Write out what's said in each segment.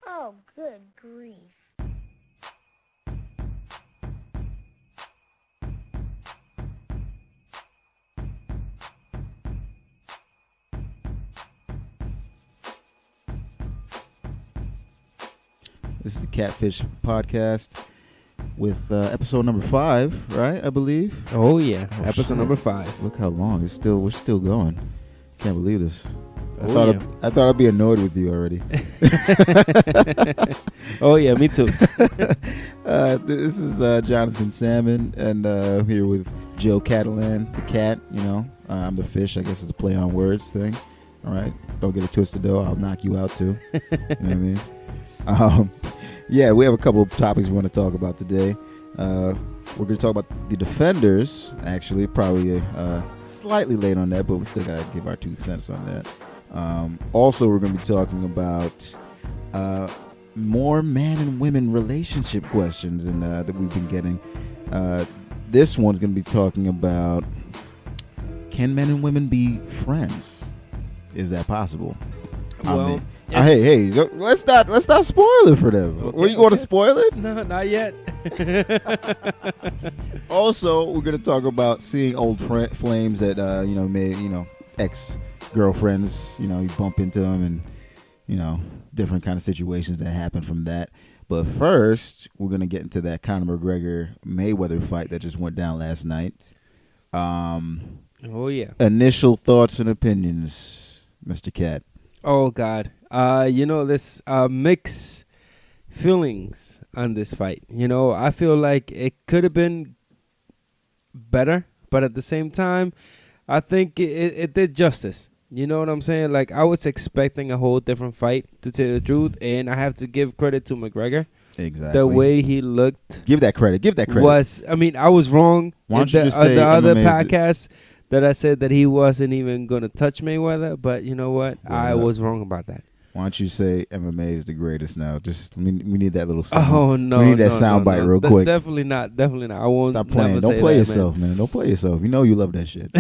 Oh, good grief. This is the Catfish Podcast with episode number 5, right? I believe. Oh yeah, Oh, episode shit. number 5. Look how long we're still going. Can't believe this. Oh, I thought I'd be annoyed with you already. Oh yeah, me too. This is Jonathan Salmon, and I'm here with Joe Catalan, the cat. You know, I'm the fish. I guess it's a play on words thing. All right, don't get it twisted though. I'll knock you out too. You know what I mean? Yeah, we have a couple of topics we want to talk about today. We're going to talk about the Defenders, actually. Probably slightly late on that, but we still got to give our 2 cents on that. Also, we're going to be talking about more man and women relationship questions that we've been getting. This one's going to be talking about, can men and women be friends? Is that possible? Well, hey, let's not spoil it for them. Okay, Were you going to spoil it? No, not yet. Also, we're going to talk about seeing old flames that ex girlfriends. You bump into them, and different kind of situations that happen from that. But first, we're going to get into that Conor McGregor Mayweather fight that just went down last night. Oh yeah. Initial thoughts and opinions, Mr. Cat. Oh God. This mixed feelings on this fight. I feel like it could have been better, but at the same time, I think it did justice. You know what I'm saying? Like, I was expecting a whole different fight, to tell you the truth, and I have to give credit to McGregor. Exactly. The way he looked. Give that credit. I was wrong. Why don't in you just say the other MMA 's podcast that I said that he wasn't even going to touch Mayweather, but you know what? I was wrong about that. Why don't you say MMA is the greatest now? Just we need that little sound. Oh no! We need that sound bite real quick. Definitely not. I won't. Stop playing. Never Don't say play that, yourself, man. Don't play yourself. You know you love that shit.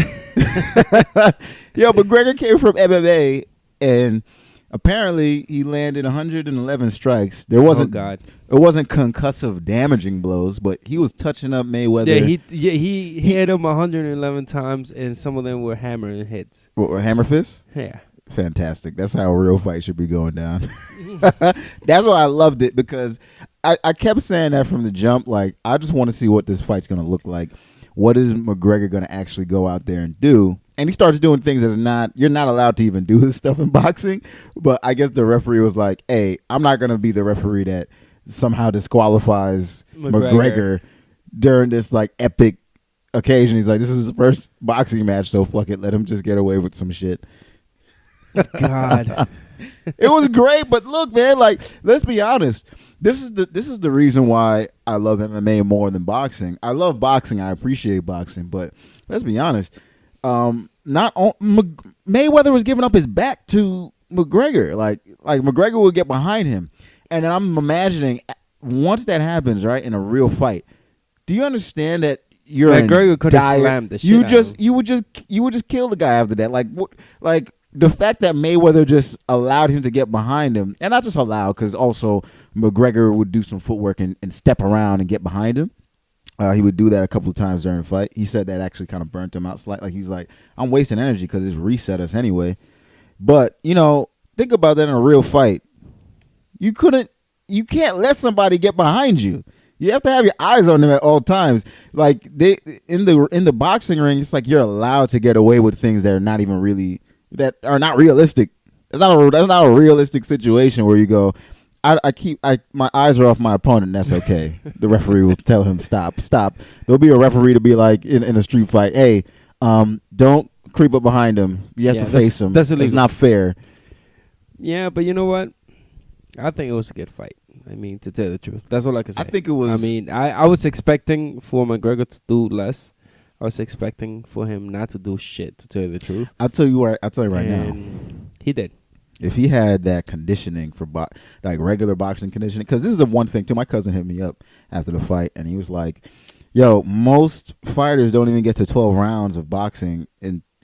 Yo, but McGregor came from MMA, and apparently he landed 111 strikes. There wasn't. Oh God. It wasn't concussive, damaging blows, but he was touching up Mayweather. He hit him 111 times, and some of them were hammering hits. Or hammer fist. Yeah. Fantastic. That's how a real fight should be going down. That's why I loved it, because I kept saying that from the jump. Like, I just want to see what this fight's going to look like. What is McGregor going to actually go out there and do? And he starts doing things you're not allowed to even do this stuff in boxing. But I guess the referee was like, hey, I'm not going to be the referee that somehow disqualifies McGregor during this like epic occasion. He's like, this is his first boxing match, so fuck it. Let him just get away with some shit. God. It was great, but look, man, like, let's be honest. This is the reason why I love MMA more than boxing. I love boxing. I appreciate boxing, but let's be honest. Mayweather was giving up his back to McGregor. Like McGregor would get behind him, and then I'm imagining once that happens, right, in a real fight. Do you understand that you're McGregor could have slammed the shit out of him. You would just kill the guy after that. Like the fact that Mayweather just allowed him to get behind him, and not just allow, because also McGregor would do some footwork and step around and get behind him. He would do that a couple of times during the fight. He said that actually kind of burnt him out slightly. Like, he's like, I'm wasting energy because it's reset us anyway. But, think about that in a real fight. You can't let somebody get behind you. You have to have your eyes on them at all times. Like, they in the boxing ring, it's like you're allowed to get away with things that are not even really, that are not realistic. That's not a realistic situation where you go, my eyes are off my opponent. That's okay. The referee will tell him stop. There'll be a referee to be like in a street fight, hey, don't creep up behind him. You have to face him. That's illegal. It's not fair. Yeah, but you know what? I think it was a good fight. I mean, to tell the truth, that's all I can say. I think it was. I mean, I was expecting for McGregor to do less. I was expecting for him not to do shit, to tell you the truth. I'll tell you right now. He did. If he had that conditioning for like regular boxing conditioning, because this is the one thing too. My cousin hit me up after the fight, and he was like, "Yo, most fighters don't even get to 12 rounds of boxing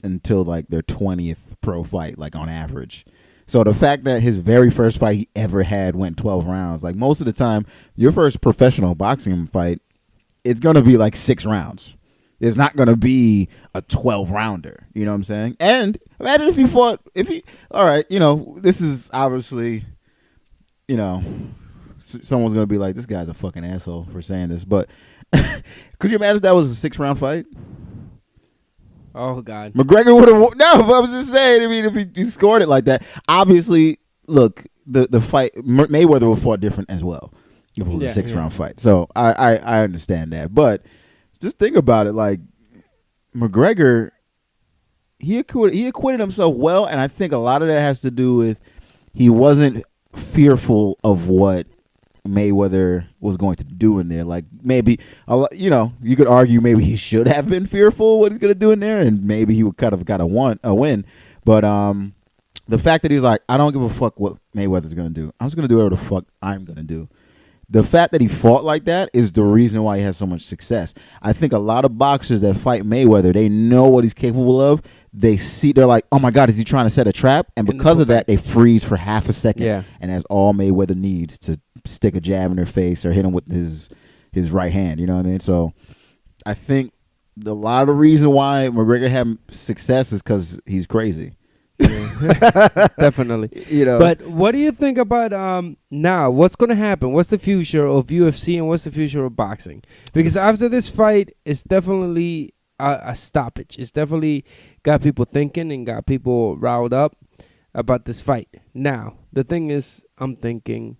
until like their 20th pro fight, like on average." So the fact that his very first fight he ever had went 12 rounds, like most of the time, your first professional boxing fight, it's gonna be like 6 rounds. It's not gonna be a 12 rounder. You know what I'm saying? And imagine all right, this is obviously, someone's gonna be like, this guy's a fucking asshole for saying this, but could you imagine if that was a 6-round fight? Oh God, McGregor would have no. But I was just saying. I mean, if he scored it like that, obviously, look, the fight Mayweather would have fought different as well if it was a 6-round fight. So I understand that, but just think about it. Like McGregor, he acquitted himself well, and I think a lot of that has to do with he wasn't fearful of what Mayweather was going to do in there. Like maybe you could argue maybe he should have been fearful of what he's going to do in there, and maybe he would kind of got a win. But the fact that he's like, I don't give a fuck what Mayweather's going to do. I'm just going to do whatever the fuck I'm going to do. The fact that he fought like that is the reason why he has so much success. I think a lot of boxers that fight Mayweather, they know what he's capable of. They're like, oh my God, is he trying to set a trap? And because of that, they freeze for half a second. Yeah. And that's all Mayweather needs to stick a jab in their face or hit him with his right hand. You know what I mean? So I think a lot of the reason why McGregor had success is because he's crazy. Yeah. Definitely. But what do you think about now? What's going to happen? What's the future of UFC and what's the future of boxing? Because after this fight, it's definitely a stoppage. It's definitely got people thinking and got people riled up about this fight. Now, the thing is, I'm thinking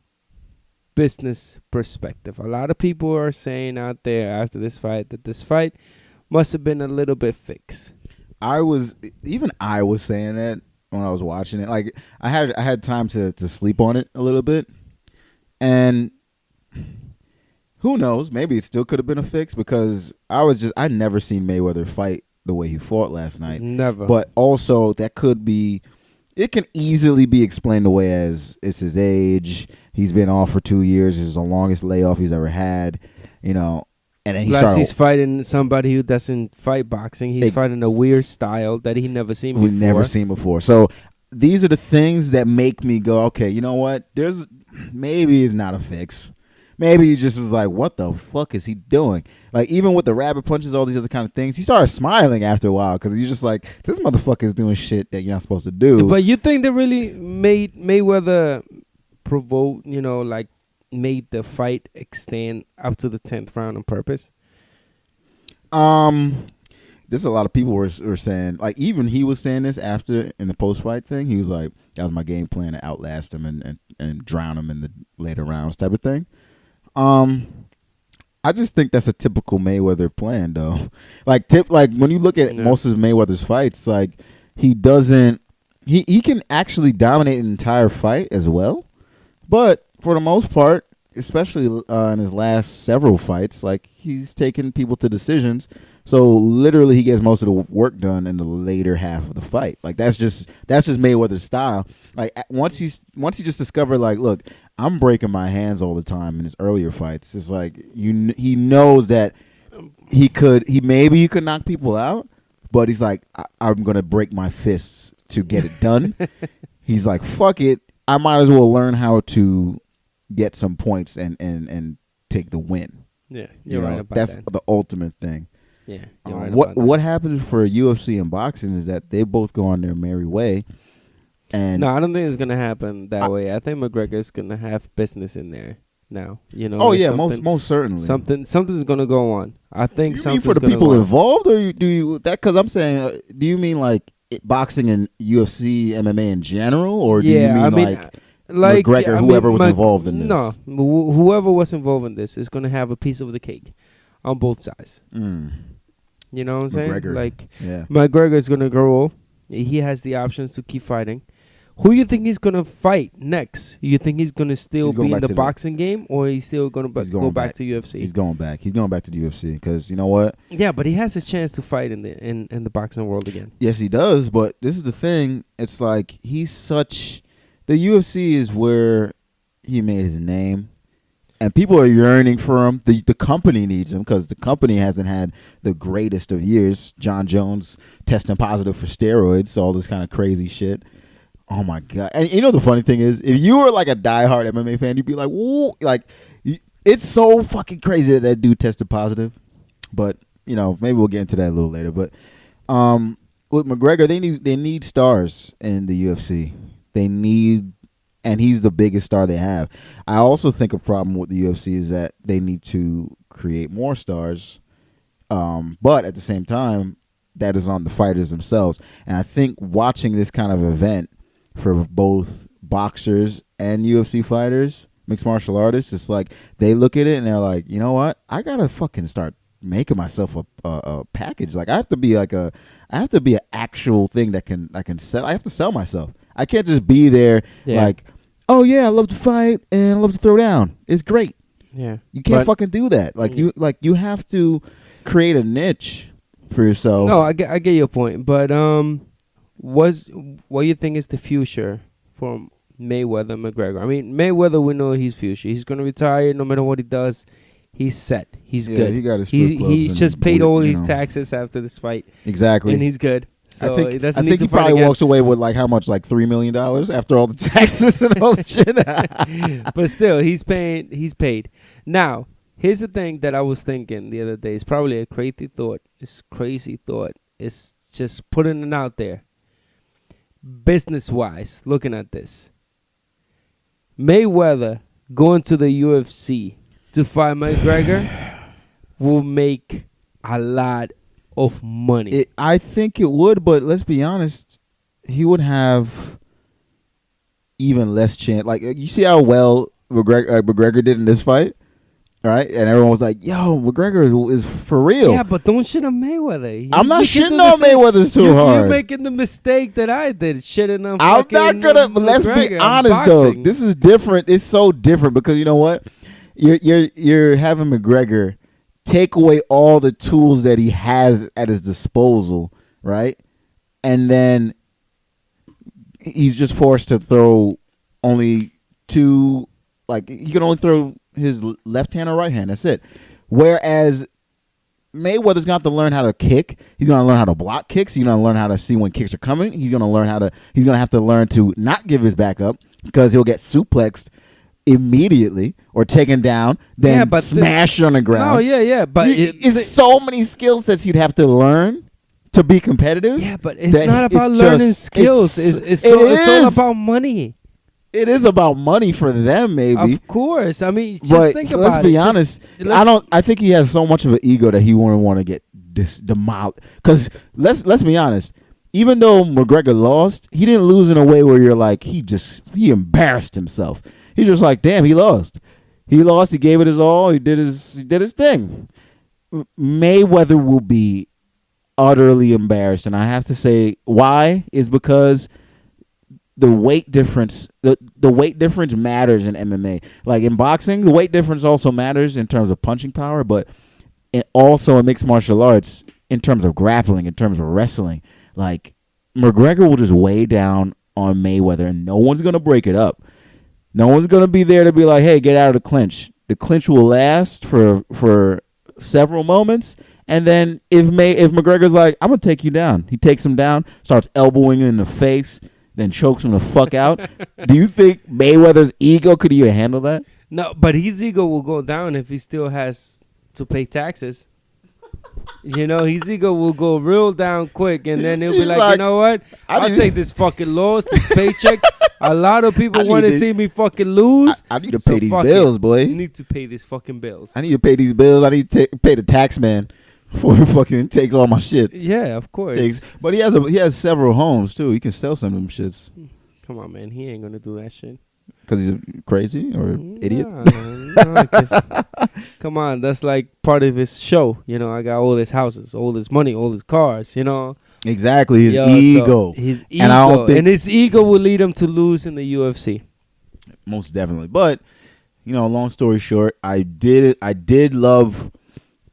business perspective. A lot of people are saying out there after this fight that this fight must have been a little bit fixed. I was saying that when I was watching it. Like I had time to sleep on it a little bit, and who knows? Maybe it still could have been a fix because I'd never seen Mayweather fight the way he fought last night. Never. But also it can easily be explained away as it's his age. He's been off for 2 years. This is the longest layoff he's ever had. And then he's fighting somebody who doesn't fight boxing. He's fighting a weird style that he never seen before. We've never seen before. So these are the things that make me go, okay, you know what? Maybe it's not a fix. Maybe he just was like, what the fuck is he doing? Like, even with the rabbit punches, all these other kind of things, he started smiling after a while because he's just like, this motherfucker is doing shit that you're not supposed to do. But you think they really made Mayweather provoke, made the fight extend up to the 10th round on purpose? There's a lot of people were saying, like, even he was saying this after in the post-fight thing. He was like, that was my game plan to outlast him and drown him in the later rounds type of thing. I just think that's a typical Mayweather plan, though. Like when you look at most of Mayweather's fights, like he can actually dominate an entire fight as well, but for the most part, especially in his last several fights, like he's taken people to decisions. So literally, he gets most of the work done in the later half of the fight. Like that's just Mayweather's style. Like once he just discovered, like, look, I'm breaking my hands all the time in his earlier fights. It's like he knows that he could knock people out, but he's like, I'm gonna break my fists to get it done. He's like, fuck it, I might as well learn how to get some points and take the win. Yeah, you're right about that's that. the ultimate thing. Yeah, you're right what happens for UFC and boxing is that they both go on their merry way. And no, I don't think it's gonna happen that way. I think McGregor's gonna have business in there now. Oh yeah, most certainly. Something's gonna go on. I think you something's mean for the gonna people go on. involved, or do you that? Because I'm saying, do you mean like boxing and UFC, MMA in general, or do you mean like McGregor, whoever was involved in this? No, whoever was involved in this is gonna have a piece of the cake on both sides. You know what I'm saying? McGregor, like, yeah. McGregor is gonna grow. He has the options to keep fighting. Who you think he's gonna fight next? You think he's gonna still be in the boxing game, or he's still gonna go back to UFC? He's going back. He's going back to the UFC because you know what? Yeah, but he has his chance to fight in the boxing world again. Yes, he does. But this is the thing. It's like the UFC is where he made his name. And people are yearning for him. The company needs him because the company hasn't had the greatest of years. John Jones testing positive for steroids, all this kind of crazy shit. Oh my god! And you know the funny thing is, if you were like a diehard MMA fan, you'd be like, "Whoa!" Like, it's so fucking crazy that that dude tested positive. But you know, maybe we'll get into that a little later. But with McGregor, they need stars in the UFC. They need, and he's the biggest star they have. I also think a problem with the UFC is that they need to create more stars, but at the same time, that is on the fighters themselves. And I think watching this kind of event for both boxers and UFC fighters, mixed martial artists, it's like they look at it and they're like, you know what? I gotta fucking start making myself a package. Like I have to be an actual thing that I can sell. I have to sell myself. I can't just be there like, oh yeah, I love to fight and I love to throw down. It's great. Yeah, you can't fucking do that. Like you have to create a niche for yourself. No, I get your point, but what do you think is the future for Mayweather McGregor? I mean, Mayweather, we know he's future. He's gonna retire no matter what he does. He's set. He's good. He got his strip clubs. He's just paid all his taxes after this fight. Exactly, and he's good. So I think he probably walks away with like how much, like $3 million after all the taxes and all the shit. But still, he's paying. He's paid. Now, here's the thing that I was thinking the other day. It's probably a crazy thought. It's crazy thought. It's just putting it out there. Business-wise, looking at this, Mayweather going to the UFC to fight McGregor will make a lot of money. I think it would, but let's be honest, he would have even less chance. Like, you see how well McGregor did in this fight? Right? And everyone was like, yo, McGregor is for real. Yeah, but don't shit on Mayweather. I'm not shitting on Mayweather too hard. You're making the mistake that I did, shitting on I'm not gonna, but let's be honest though. This is different. It's so different because you know what? You're having McGregor take away all the tools that he has at his disposal, right? And then he's just forced to throw only two, like he can only throw his left hand or right hand. That's it. Whereas Mayweather's going to have to learn how to kick. He's going to learn how to block kicks. He's going to learn how to see when kicks are coming. He's going to have to learn to not give his back up because he'll get suplexed immediately or taken down, then smashed on the ground. Oh, yeah. But it's so many skill sets you'd have to learn to be competitive. Yeah, but it's not about learning skills. It's all about money. It is about money for them, maybe. Of course. I mean, just think about it. Let's be honest. I think he has so much of an ego that he wouldn't want to get demolished. Because let's be honest. Even though McGregor lost, he didn't lose in a way where you're like he embarrassed himself. He's just like, damn, he lost. He lost. He gave it his all. He did his thing. Mayweather will be utterly embarrassed, and I have to say why is because the weight difference, the weight difference matters in MMA. Like in boxing, the weight difference also matters in terms of punching power, but also in mixed martial arts in terms of grappling, in terms of wrestling. Like McGregor will just weigh down on Mayweather, and no one's gonna break it up. No one's gonna be there to be like, "Hey, get out of the clinch." The clinch will last for several moments, and then if McGregor's like, "I'm gonna take you down," he takes him down, starts elbowing him in the face, then chokes him the fuck out. Do you think Mayweather's ego could even handle that? No, but his ego will go down if he still has to pay taxes. His ego will go real down quick, and then he'll be like, you know what? I'll take this fucking loss, this paycheck. A lot of people want to see me fucking lose. I need to pay these bills, boy. You need to pay these fucking bills. I need to pay these bills. I need to pay the tax man before he fucking takes all my shit. Yeah, of course. But he has several homes too. He can sell some of them shits. Come on, man. He ain't gonna do that shit. Because he's crazy or idiot? No, come on, that's like part of his show. I got all his houses, all his money, all his cars, Exactly, his ego. His ego. And his ego will lead him to lose in the UFC. Most definitely. But, long story short, I did love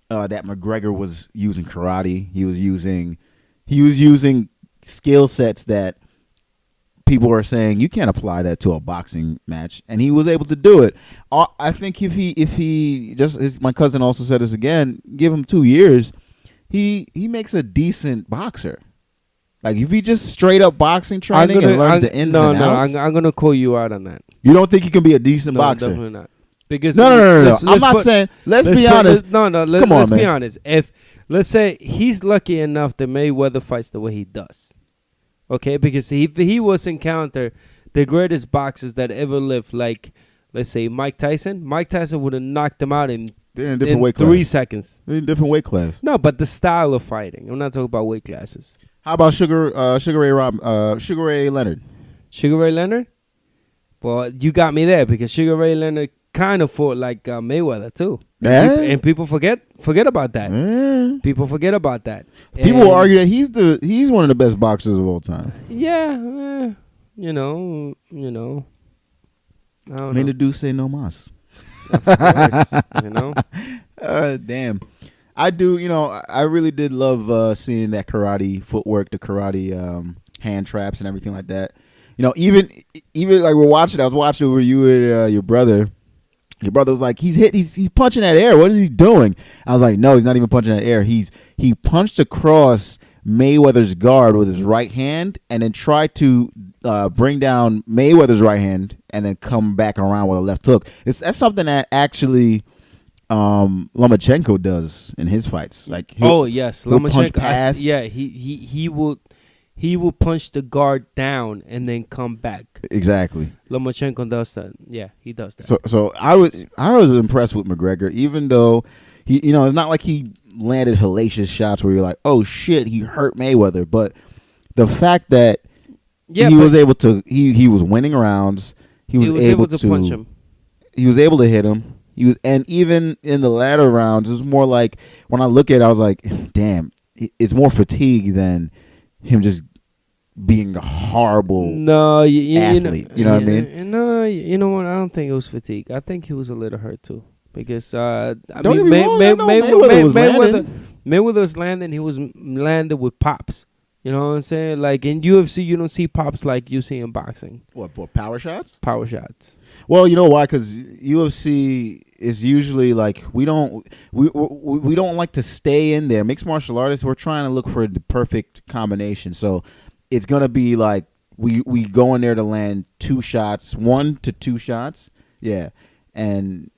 that McGregor was using karate. He was using skill sets that people are saying you can't apply that to a boxing match, and he was able to do it. I think if he just, my cousin also said this again, give him 2 years, he makes a decent boxer. Like if he just straight up boxing training and learns the ins and outs. I'm gonna call you out on that. You don't think he can be a decent boxer? Definitely not. Because No. I'm not saying. Let's be honest. Let's be honest. If let's say he's lucky enough that Mayweather fights the way he does, okay? Because if he was encounter the greatest boxers that ever lived, like let's say Mike Tyson would have knocked him out in a different weight class. 3 seconds. They're in a different weight class. No, but the style of fighting. I'm not talking about weight classes. How about Sugar Ray Leonard? Sugar Ray Leonard? Well, you got me there because Sugar Ray Leonard kind of fought like Mayweather too. Yeah. And people forget about that. Yeah. People forget about that. People will argue that he's one of the best boxers of all time. Yeah, you know. I don't know. The do say no mas. Of course, you know. Damn. I do, I really did love seeing that karate footwork, the karate hand traps and everything like that. Even like we're watching, I was watching where you and your brother. Your brother was like, he's punching that air. What is he doing? I was like, no, he's not even punching that air. He punched across Mayweather's guard with his right hand and then tried to bring down Mayweather's right hand and then come back around with a left hook. That's something that actually Lomachenko does in his fights. Like Lomachenko punch past. He will punch the guard down and then come back. Exactly. Lomachenko does that. Yeah, he does that. So I was impressed with McGregor, even though he it's not like he landed hellacious shots where you're like, oh shit, he hurt Mayweather. But the fact that he was able to he was winning rounds. He was able to punch him. He was able to hit him. And even in the latter rounds, it was more like when I look at it, I was like, damn, it's more fatigue than him just being a horrible athlete. You know what I mean? No, you know what? I don't think it was fatigue. I think he was a little hurt too. Because Mayweather was landing. He was landed with pops. You know what I'm saying? Like in UFC, you don't see pops like you see in boxing. What power shots? Power shots. Well, you know why? Because UFC is usually like we don't like to stay in there. Mixed martial artists, we're trying to look for the perfect combination. So it's gonna be like we go in there to land 2 shots, 1 to 2 shots, yeah, and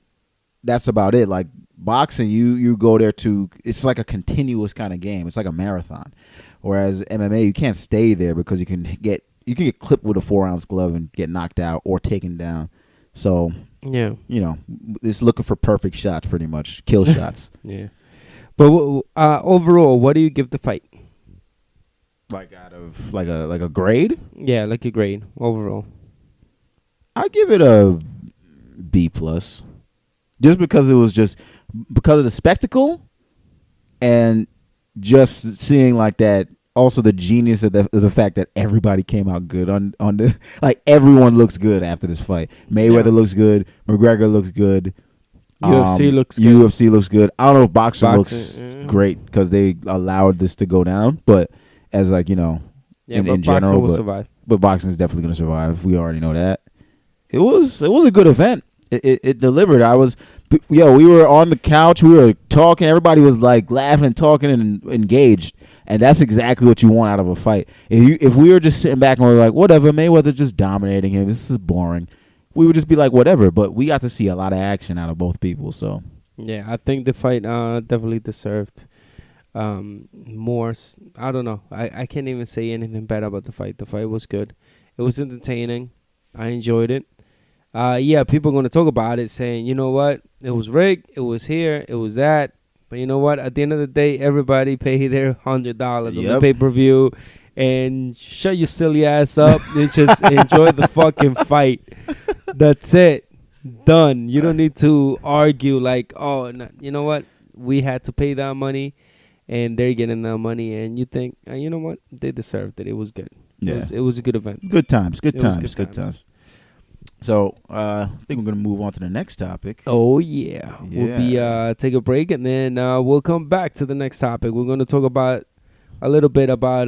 that's about it. Like boxing, you go there to it's like a continuous kind of game. It's like a marathon. Whereas MMA, you can't stay there because you can get clipped with a 4-ounce glove and get knocked out or taken down. So yeah, it's looking for perfect shots, pretty much kill shots. Yeah, but overall, what do you give the fight? Like out of like a grade? Yeah, like a grade overall. I give it a B+, just because it was because of the spectacle and just seeing like that. Also, the genius of the fact that everybody came out good on this. Like everyone looks good after this fight. Mayweather looks good. McGregor looks good. UFC looks good. UFC looks good. I don't know if boxing looks great because they allowed this to go down, but as like in general, will survive. But boxing is definitely going to survive. We already know that. It was a good event. It delivered. We were on the couch. We were talking. Everybody was like laughing, talking, and engaged. And that's exactly what you want out of a fight. If we were just sitting back and we were like, whatever, Mayweather's just dominating him, this is boring, we would just be like, whatever. But we got to see a lot of action out of both people. So yeah, I think the fight definitely deserved more. I don't know. I can't even say anything bad about the fight. The fight was good. It was entertaining. I enjoyed it. People are going to talk about it saying, you know what, it was rigged, it was here, it was that. But you know what, at the end of the day, everybody pay their $100 on the pay-per-view and shut your silly ass up and just enjoy the fucking fight. That's it. Done. You don't need to argue like, oh, no, you know what, we had to pay that money and they're getting that money. And you think, you know what, they deserved it. It was good. Yeah. It was a good event. Good times. Good times. So I think we're going to move on to the next topic. Oh, yeah. We'll be take a break, and then we'll come back to the next topic. We're going to talk about a little bit about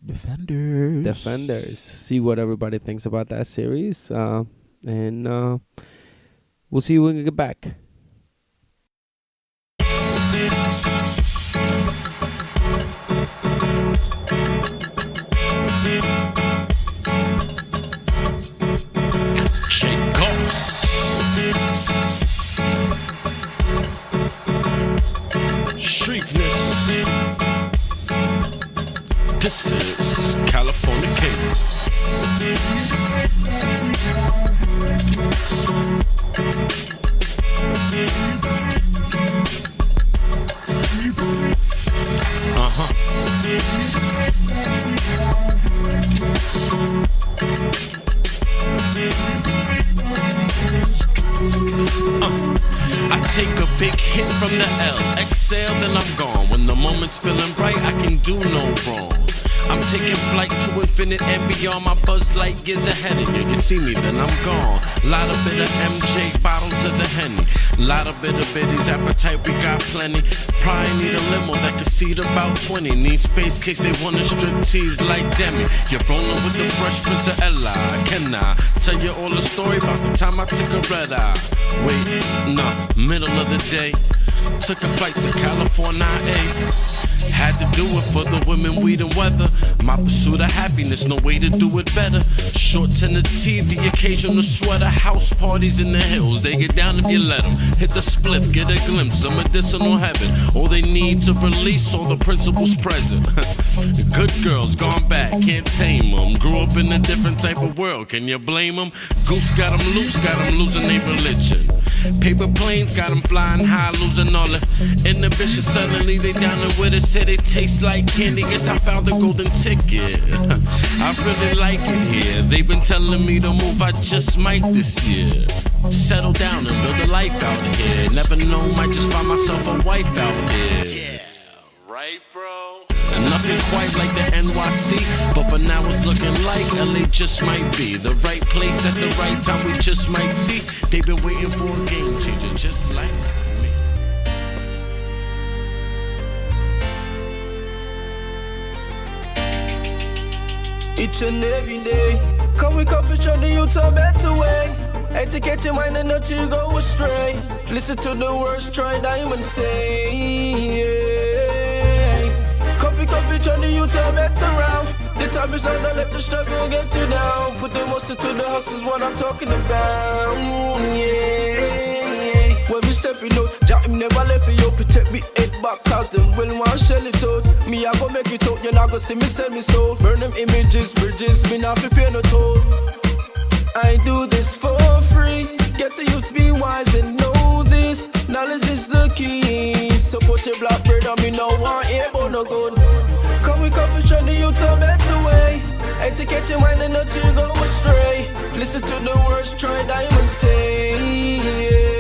Defenders. See what everybody thinks about that series. And we'll see you when we get back. This is California King. I take a big hit from the L, exhale, then I'm gone. When the moment's feeling bright, I can do no wrong. I'm taking flight to infinite and beyond. My buzz light years ahead of you. You see me, then I'm gone. Lot of bit of MJ, bottles of the Henny. Lot of bit of biddies, appetite, we got plenty. Probably need a limo that can seat about 20. Need space case they wanna strip tease like Demi. You're rolling with the Fresh Prince of Ella. Can I tell you all the story about the time I took a red eye? Wait, nah, middle of the day. Took a flight to California, Had to do it for the women, weed, and weather. My pursuit of happiness, no way to do it better. Short tender tee, the occasional sweater. House parties in the hills, they get down if you let them. Hit the spliff, get a glimpse of medicinal heaven. All they need to release all the principles present. Good girls gone back, can't tame them. Grew up in a different type of world, can you blame them? Goose got them loose, got them losing their religion. Paper planes got them flying high, losing all the inhibition. Suddenly they down and with it, said it tastes like candy. Guess I found the golden ticket. I really like it here. They've been telling me to move, I just might this year. Settle down and build a life out here. Never know, might just find myself a wife out here. Yeah, right, bro? And nothing quite like the NYC, but for now it's looking like LA just might be the right place at the right time. We just might see. They've been waiting for a game changer, just like me. Each and every day, come we come for the youth a better way. Educate your mind and not you go astray. Listen to the words, try diamond say. Yeah. Copy, turn the youth a better round. The time is now, don't let the struggle get you down. Put the muscle to the hustle is what I'm talking about. Yeah. When we stepping out, Jack him never left for you. Protect me head back, cause them will want shell it out. Me, I go make it out, you not go see me sell me soul. Burn them images, bridges, me not fi pay no toll. I do this for free. Get the youth be wise and know this. Knowledge is the key. Support your black bird and me no want hear about no good. Come we come for show the youth a better way. Educate your mind and not you go astray. Listen to the words, try diamond say. Yeah.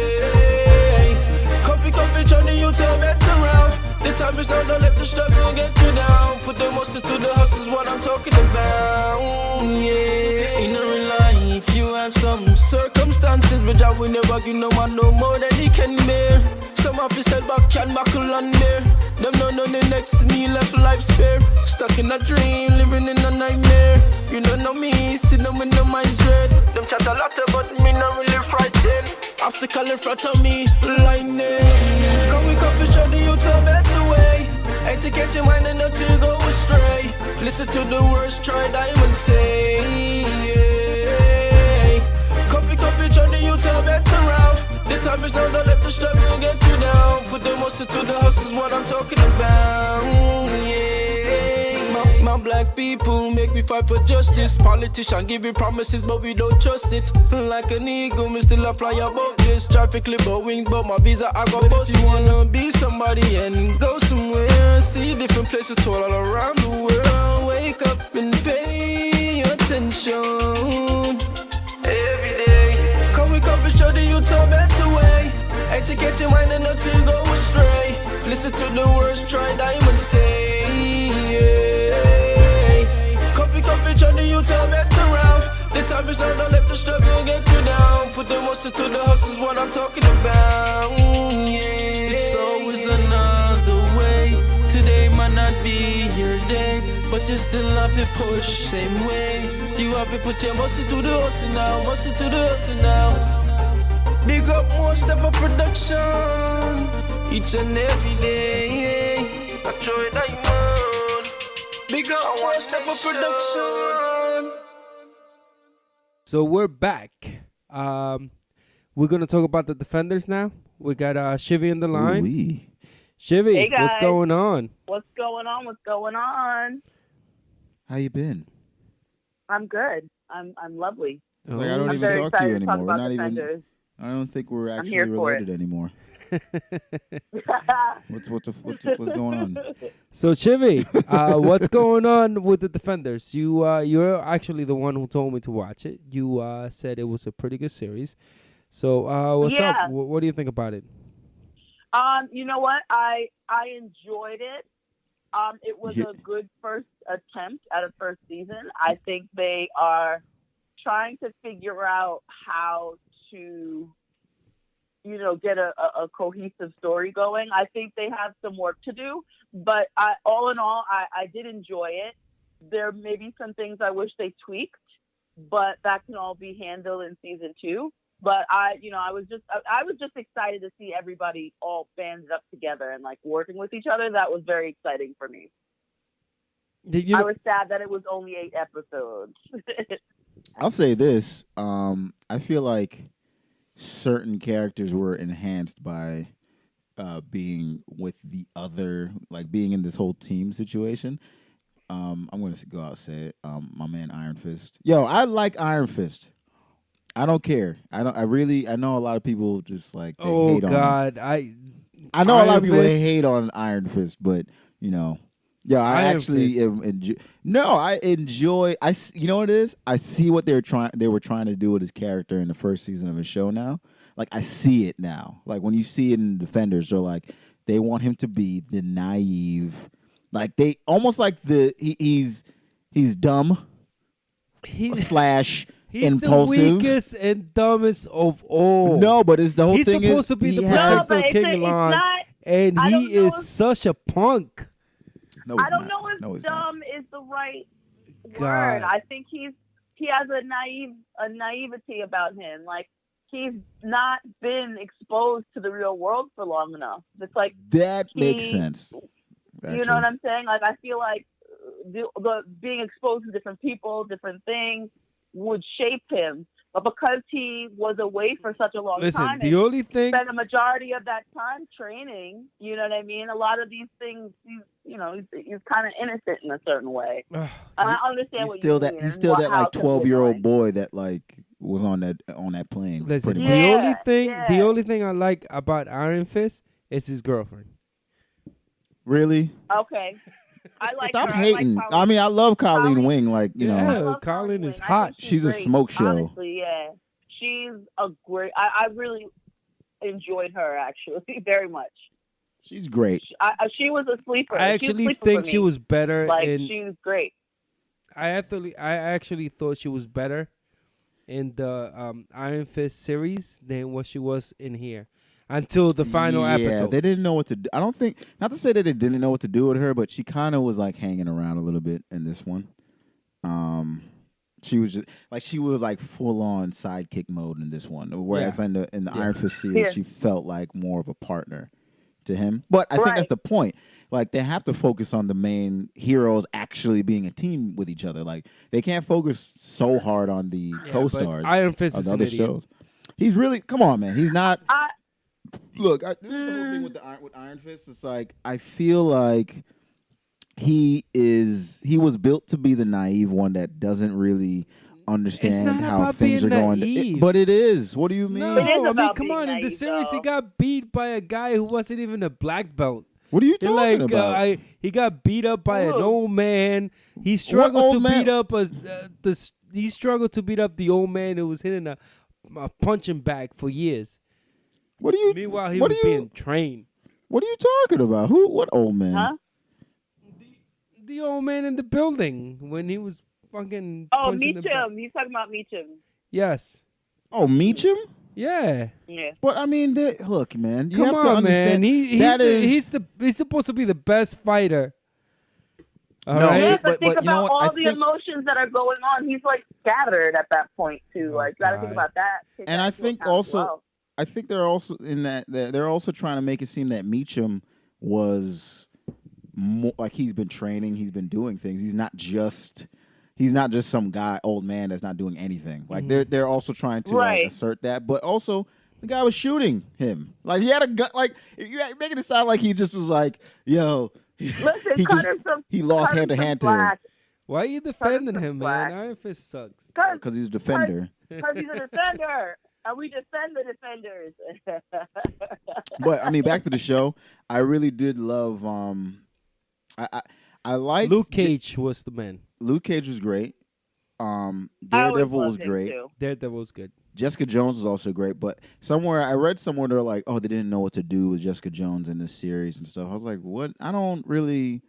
Come we show the youth a better round. The time is now, don't let the struggle get you down. Put the muscle to the hustle is what I'm talking about. Yeah. In real life, you have some circumstances, but I will never give no man no more than he can bear. Some of his head back can buckle on there. Them know none the next to me left life spare. Stuck in a dream, living in a nightmare. You don't know me, see them with no mind's red. Them chat a lot about me, not really frightened. Obstacle in front of me, lightning. Come we come for show the youth a better way. Educate your mind and not to go astray. Listen to the words, try diamond say. Yeah. Copy, show the youth a better round. The time is now, don't let the struggle get you down. Put the muscle to the hustle is what I'm talking about. Yeah. My black people make me fight for justice. Politicians give me promises, but we don't trust it. Like an eagle, me still a fly above this. Traffic clip but wings, but my visa I got bust. If you wanna be somebody and go somewhere, see different places all around the world. Wake up and pay attention. Every day, come we come and show the youth a better way. Educate your mind and not to go astray. Listen to the words, try diamond say. Yeah. Copy, show the youth a better round. The time is now, don't let the struggle get you down. Put the muscle to the hustle is what I'm talking about. Yeah. It's always another way. Today might not be your day, but you still have to push same way. You have to put your muscle to the hustle now, muscle to the hustle now. Big up one step of production, each and every day. I try diamond. Big up one step of production. So we're back. We're gonna talk about the defenders now. We got Shivy in the line. Ooh-wee. Shivy, Hey, guys. what's going on? What's going on? How you been? I'm good. I'm lovely. Like I don't I'm even very talk to you excited to talk anymore. We're about not even. Defenders. I don't think we're I'm actually here for related anymore. What's going on? So Chivy, what's going on with the Defenders? You're actually the one who told me to watch it. You said it was a pretty good series. So what's up? Yeah. What do you think about it? You know what? I enjoyed it. It was Yeah. a good first attempt at a first season. I think they are trying to figure out how to, get a cohesive story going. I think they have some work to do, but all in all, I did enjoy it. There may be some things I wish they tweaked, but that can all be handled in season 2. But I was just excited to see everybody all banded up together and like working with each other. That was very exciting for me. I was sad that it was only 8 episodes. I'll say this. I feel like certain characters were enhanced by being with the other, like being in this whole team situation. I'm going to go out and say it. My man Iron Fist. Yo, I like Iron Fist. I don't care. I know a lot of people just like they hate on him. I know a lot of people hate on Iron Fist, but I actually enjoy. No, I enjoy. You know what it is? I see what they were trying to do with his character in the first season of his show now. Like I see it now. Like when you see it in Defenders, they're like they want him to be the naive, like they almost like he's dumb. He's impulsive. The weakest and dumbest of all. No, but it's the whole He's thing. He's supposed to be the protector of King Lon, and he is such a punk. No, I don't know if dumb is the right word. I think he has a naivety about him. Like he's not been exposed to the real world for long enough. It's like that makes sense. Actually. You know what I'm saying? Like I feel like the being exposed to different people, different things would shape him. But because he was away for such a long time, the only thing spent a majority of that time training, you know what I mean? A lot of these things, he's kind of innocent in a certain way. And I understand what you mean. He's still that like 12-year-old boy that like was on that plane. Listen, the only thing I like about Iron Fist is his girlfriend. Really? Okay. I like Stop her. hating. I mean, I love Colleen Wing. Like, Colleen is hot. She's a smoke show. Honestly, yeah. She's a great. I really enjoyed her actually very much. She's great. She was a sleeper. I actually think she was better. She was great. I actually thought she was better in the Iron Fist series than what she was in here. Until the final episode. Yeah, they didn't know what to do. I don't think, not to say that they didn't know what to do with her, but she kind of was like hanging around a little bit in this one. She was just like full on sidekick mode in this one, whereas in the Iron Fist series, she felt like more of a partner to him. But I think that's the point. Like they have to focus on the main heroes actually being a team with each other. Like they can't focus so hard on the co-stars. Iron Fist is the other shows. He's really come on, man. He's not. Look, this is the whole thing with Iron Fist. It's like I feel like he was built to be the naive one that doesn't really understand how things are going. But it is. What do you mean? No, I mean, come on. In the series, he got beat by a guy who wasn't even a black belt. What are you talking about? He got beat up by an old man. He struggled to beat up he struggled to beat up the old man who was hitting a punching bag for years. Meanwhile, he was being trained. What are you talking about? What old man? Huh? The old man in the building when he was fucking. Oh, Meacham. He's talking about Meacham. Yes. Oh, Meacham? Yeah. Yeah. But I mean, look, man. You have to understand. Man. He's supposed to be the best fighter. Yeah, but think about all the emotions that are going on. He's like scattered at that point too. Gotta think about that. And I think also. I think they're also in that they're also trying to make it seem that Meacham was more like he's been training, he's been doing things. He's not just some old man that's not doing anything. Like they're also trying to like, assert that, but also the guy was shooting him. Like he had a gun. Like you're making it sound like he just was like, yo. Listen, he lost hand to hand to him. Why are you defending Predator him, man? Black. Iron Fist sucks. Because he's a defender. Because he's a defender. And we defend the defenders. But I mean, back to the show. I really did love. I liked Luke Cage was the man. Luke Cage was great. I always Daredevil was loved him, great. too. Daredevil was good. Jessica Jones was also great. But I read somewhere they're like, oh, they didn't know what to do with Jessica Jones in this series and stuff. I was like, what? I don't really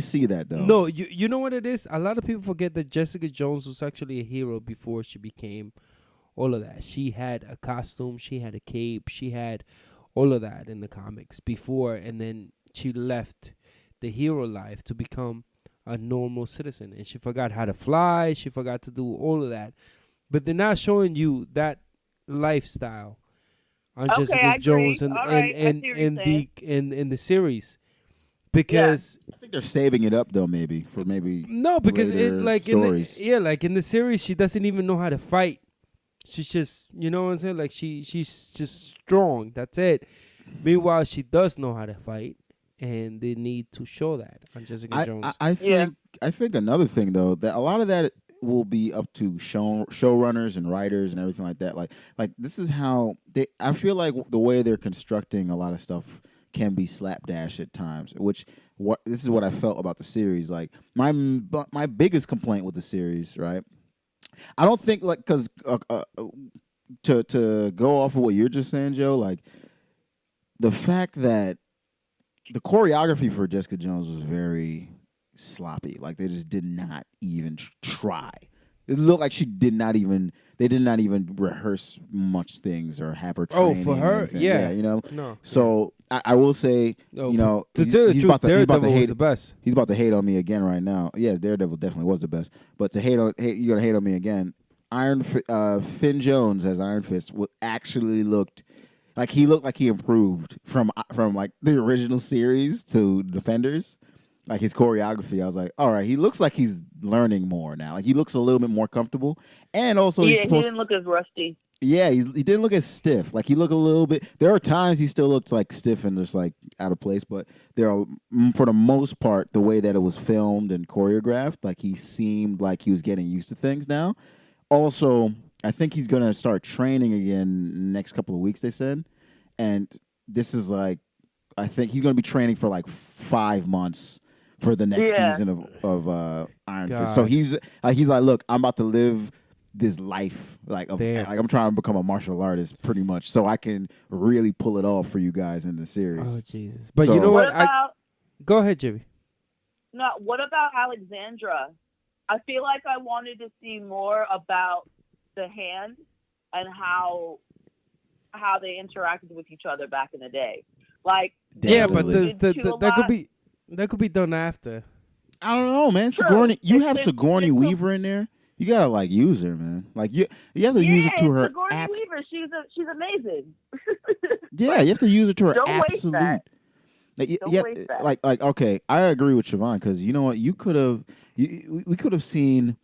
see that though. No, you know what it is? A lot of people forget that Jessica Jones was actually a hero before she became all of that. She had a costume, she had a cape, she had all of that in the comics before, and then she left the hero life to become a normal citizen, and she forgot how to fly, she forgot to do all of that. But they're not showing you that lifestyle on Jessica Jones and in the series, because I think they're saving it up though, maybe for no, because later stories. in the series she doesn't even know how to fight. She's just, you know what I'm saying? Like she's just strong. That's it. Meanwhile, she does know how to fight, and they need to show that on Jessica Jones. I think another thing though, that a lot of that will be up to showrunners and writers and everything like that. Like this is how I feel like the way they're constructing a lot of stuff can be slapdash at times. This is what I felt about the series. Like my biggest complaint with the series, right? I don't think because to go off of what you're just saying, Joe, like the fact that the choreography for Jessica Jones was very sloppy. Like they just did not even try. It looked like they did not even rehearse much things or have her training. Oh, for her, yeah, you know. No. So I will say, you know, to tell the truth, Daredevil was the best. He's about to hate on me again right now. Yes, Daredevil definitely was the best. But you're gonna hate on me again. Finn Jones as Iron Fist actually looked like he improved from like the original series to Defenders. Like his choreography, I was like, all right, he looks like he's learning more now. Like he looks a little bit more comfortable, and also he didn't look as rusty. Yeah, he didn't look as stiff. Like he looked a little bit. There are times he still looked like stiff and just like out of place, but for the most part, the way that it was filmed and choreographed, like he seemed like he was getting used to things now. Also, I think he's gonna start training again next couple of weeks. They said, and this is like, I think he's gonna be training for like 5 months for the next season of Iron Fist. So he's like, look, I'm about to live this life like I'm trying to become a martial artist pretty much, so I can really pull it off for you guys in the series. Oh Jesus! But you know what? Go ahead, Jimmy. No, what about Alexandra? I feel like I wanted to see more about the Hand and how they interacted with each other back in the day. Like, yeah, but that could be done after. I don't know, man. You have Sigourney Weaver in there. You gotta like use her, man. Like you have to use it to her. Sigourney Weaver, she's amazing. Yeah, you have to use it to her Don't absolute. Waste that. Like okay, I agree with Siobhan because you know what, we could have seen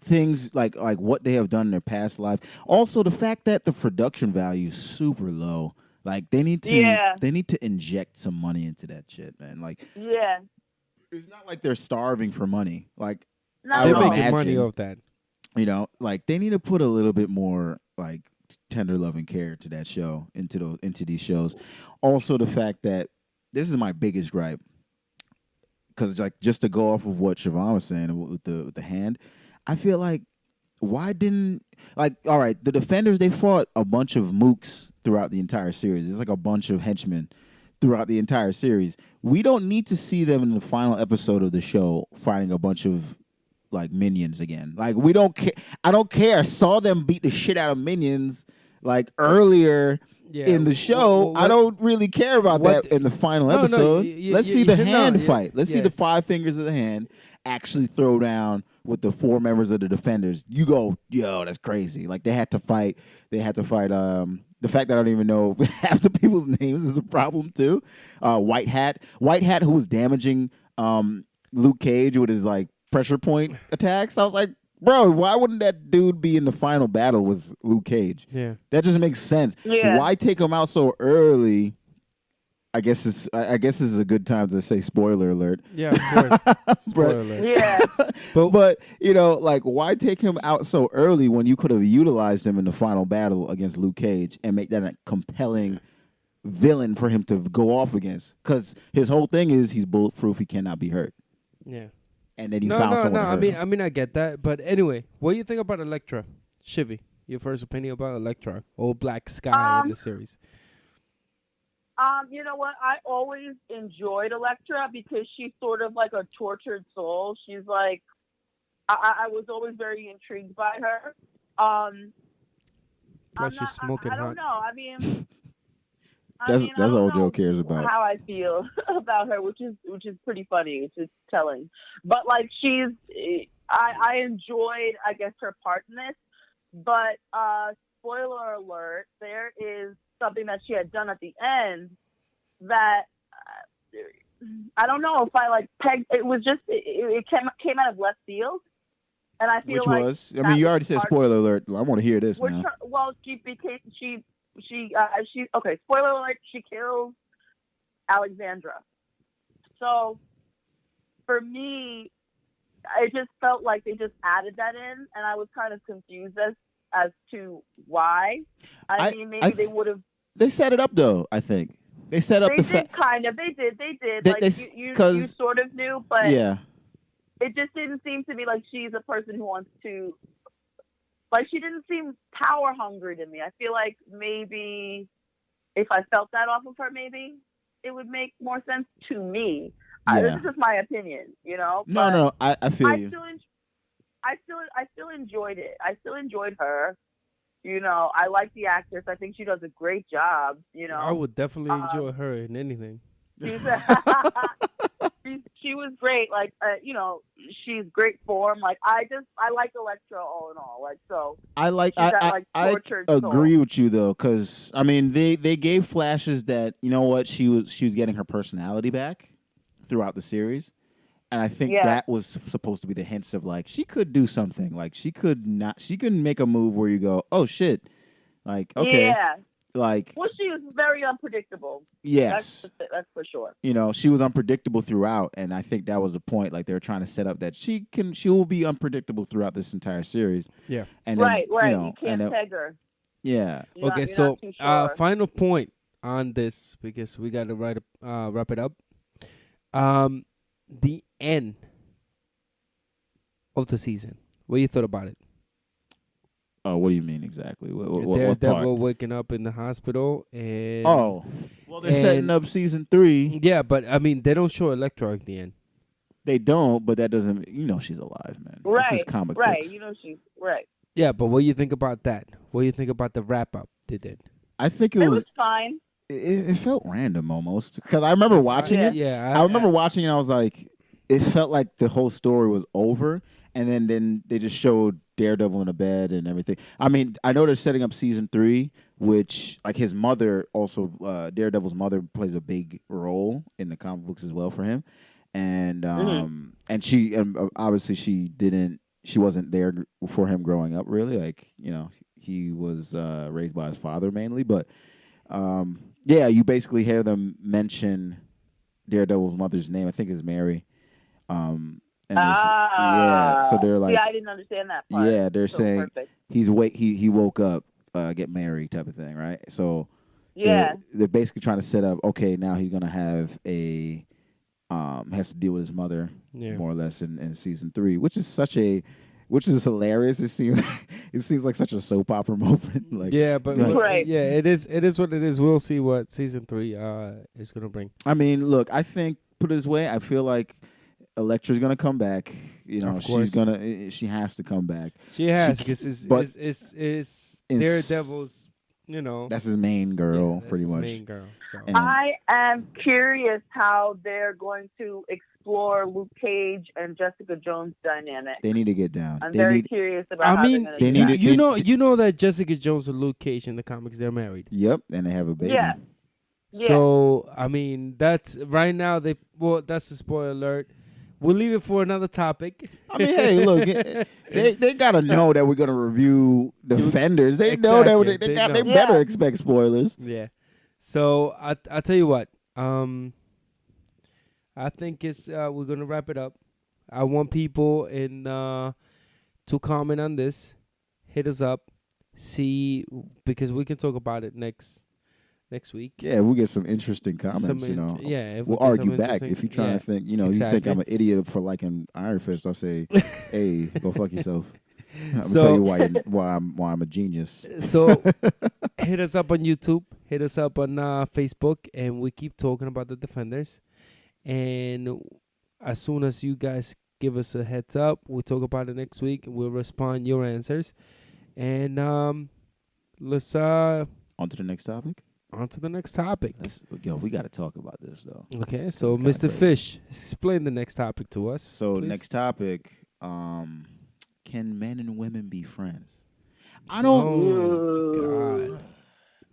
things like what they have done in their past life. Also, the fact that the production value is super low. Like they need to inject some money into that shit, man. Like it's not like they're starving for money. Like they're making money off that. You know, like they need to put a little bit more like tender love and care to that show into these shows. Also, the fact that this is my biggest gripe, because like just to go off of what Siobhan was saying with the Hand, I feel like why didn't all right, the Defenders, they fought a bunch of mooks throughout the entire series. It's like a bunch of henchmen throughout the entire series. We don't need to see them in the final episode of the show fighting a bunch of like minions again. Like we don't care. I don't care. I saw them beat the shit out of minions like earlier in the show. I don't really care about that in the final episode. Let's see the Hand fight. Let's see the 5 fingers of the Hand actually throw down with the 4 members of the Defenders. You go, yo, that's crazy. Like they had to fight. The fact that I don't even know half the people's names is a problem too. White Hat, who was damaging Luke Cage with his like pressure point attacks. I was like, bro, why wouldn't that dude be in the final battle with Luke Cage? Yeah, that just makes sense. Yeah. Why take him out so early I guess this is a good time to say spoiler alert. Yeah, of course. Spoiler alert. Yeah. But like, why take him out so early when you could have utilized him in the final battle against Luke Cage and make that a compelling villain for him to go off against? Because his whole thing is he's bulletproof, he cannot be hurt. Yeah. And then he found someone to hurt him. I mean, I get that, but anyway, what do you think about Elektra? Shivy, your first opinion about Elektra, Old Black Sky in the series? You know what? I always enjoyed Elektra because she's sort of like a tortured soul. She's like, I was always very intrigued by her. Plus, she's smoking I hot. don't know. I mean, That's all Joe cares about. How I feel about her, which is pretty funny, which is telling. But like, I enjoyed, I guess, her part in this. But spoiler alert, there is something that she had done at the end that I don't know if I like pegged. It was just it came out of left field, and I feel Which like was? I mean, you already said spoiler alert. I want to hear this now. Well, she okay. Spoiler alert: she kills Alexandra. So for me, it just felt like they just added that in, and I was kind of confused as to why. I mean, maybe they would have. They set it up though. I think they set up. They did kind of. They did. Like you sort of knew, but yeah, it just didn't seem to me like she's a person who wants to. Like, she didn't seem power hungry to me. I feel like maybe if I felt that off of her, maybe it would make more sense to me. Yeah. This is just my opinion, you know. No, I feel you. I still enjoyed it. I still enjoyed her. You know, I like the actress. I think she does a great job. You know, I would definitely enjoy her in anything. She was great. Like, you know, she's great form. Like, I like Elektra all in all. Like, so I agree with you though, because I mean, they gave flashes that, you know what, she was getting her personality back throughout the series. And I think that was supposed to be the hints of like, she could do something. Like, she could make a move where you go, oh shit. Like, okay. Yeah. Like, well, she was very unpredictable. Yes. That's for sure. You know, she was unpredictable throughout. And I think that was the point. Like, they were trying to set up that she will be unpredictable throughout this entire series. Yeah. And right. You know, you can't peg her. Yeah. Okay, so final point on this, because we got to wrap it up. The end of the season. What you thought about it? Oh, what do you mean exactly? What Daredevil waking up in the hospital and well, they're setting up season 3. Yeah, but I mean, they don't show Elektra at the end. They don't, but that doesn't. You know, she's alive, man. Right. This is comic right. books. You know, she's right. Yeah, but what do you think about that? What do you think about the wrap up they did? I think it was fine. It felt random almost, because I remember watching it. Yeah, I remember watching it. I was like, it felt like the whole story was over, and then they just showed Daredevil in a bed and everything. I mean, I know they're setting up season 3, which, like, his mother also, Daredevil's mother plays a big role in the comic books as well for him, and and she obviously she wasn't there for him growing up, really. Like, you know, he was raised by his father mainly, but yeah, you basically hear them mention Daredevil's mother's name. I think it's Mary. So they're like, I didn't understand that part. Yeah, they're saying he woke up, get married type of thing, right? So they're basically trying to set up, okay, now he's gonna have has to deal with his mother more or less in season 3, which is hilarious. It seems like such a soap opera moment. Like, yeah, but right. Yeah, it is what it is. We'll see what season 3 is gonna bring. I mean, look, I think, put it this way, I feel like Elektra's gonna come back. You know, she has to come back. She has, because it's Daredevil's. You know, that's his main girl, pretty much. Main girl. So. I am curious how they're going to explore Luke Cage and Jessica Jones' dynamic. They need to get down. I'm very curious about. You know that Jessica Jones and Luke Cage in the comics, they're married. Yep, and they have a baby. Yeah. So I mean, that's right now. That's a spoiler alert. We'll leave it for another topic. I mean, hey, look, they gotta know that we're gonna review Defenders. They know that they better expect spoilers. Yeah. So I tell you what, Um, I think it's we're gonna wrap it up. I want people in to comment on this. Hit us up. See, because we can talk about it next week. Yeah, we get some interesting comments. Yeah, if we'll we get some argue back. interesting- If you're trying yeah, to think, you think exactly. I'm an idiot for liking Iron Fist, I'll say, hey, go fuck yourself. I'm So- gonna tell you why I'm a genius. So hit us up on YouTube, hit us up on Facebook, and we keep talking about the Defenders. And as soon as you guys give us a heads up, we'll talk about it next week. We'll respond your answers. And let's On to the next topic. on to the next topic. We got to talk about this though. Okay, so It's kinda Mr. crazy. Fish, explain the next topic to us. So please. next topic, can men and women be friends? I don't. Oh, God.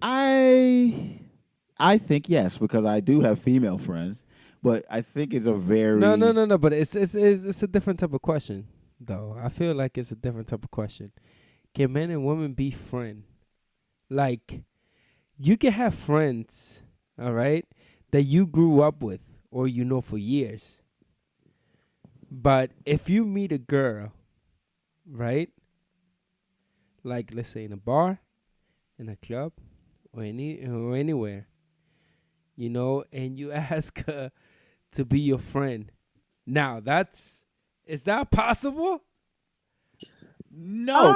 I think yes, because I do have female friends, but I think it's a very No. But it's a different type of question, though. I feel like it's a different type of question. Can men and women be friends? Like, you can have friends, all right, that you grew up with or you know for years. But if you meet a girl, right, like let's say in a bar, in a club, or anywhere, and you ask her to be your friend. Now is that possible? no.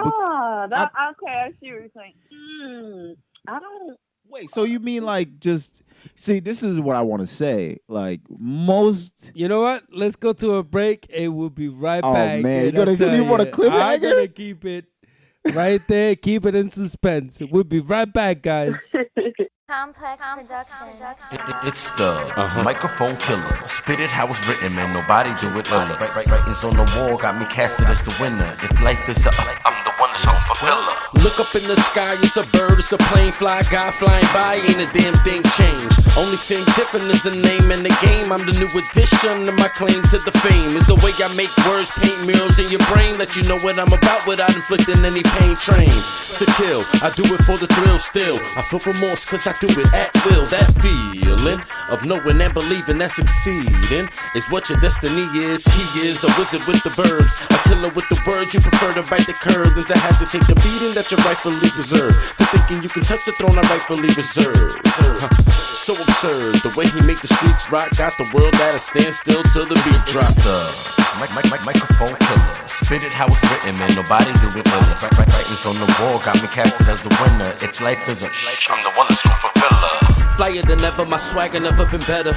Okay, I see what you're saying. I don't. Wait, so you mean like just see? This is what I want to say. Like most. You know what? Let's go to a break and we'll be right Oh, back. man. And You I'll tell want a you, cliffhanger? I'm gonna keep it right there. Keep it in suspense. We'll be right back, guys. Complex production. It's the microphone killer. Spit it how it's written, man. Nobody do it iller. Writings on the wall got me casted as the winner. If life is I'm the one that's gon' fulfill her. Look up in the sky, it's a bird, it's a plane, fly guy flying by, ain't a damn thing changed. Only thing different is the name and the game. I'm the new addition to my claim to the fame. Is the way I make words paint murals in your brain. Let you know what I'm about without inflicting any pain. Train to kill, I do it for the thrill still. I feel remorse cause I do it at will. That feeling of knowing and believing that succeeding is what your destiny is. He is a wizard with the verbs, a killer with the words. You prefer to bite the curb than to have to take the beating that you rightfully deserve. For thinking you can touch the throne I rightfully reserve. So absurd, the way he make the streets rock, got the world at a standstill till the beat drops. Microphone killer, spit it how it's written, man. Nobody do it iller. Writings on the wall got me casted as the winner. If life is I'm the one that's gon' fulfill her. Flyer than ever, my swagger never been better.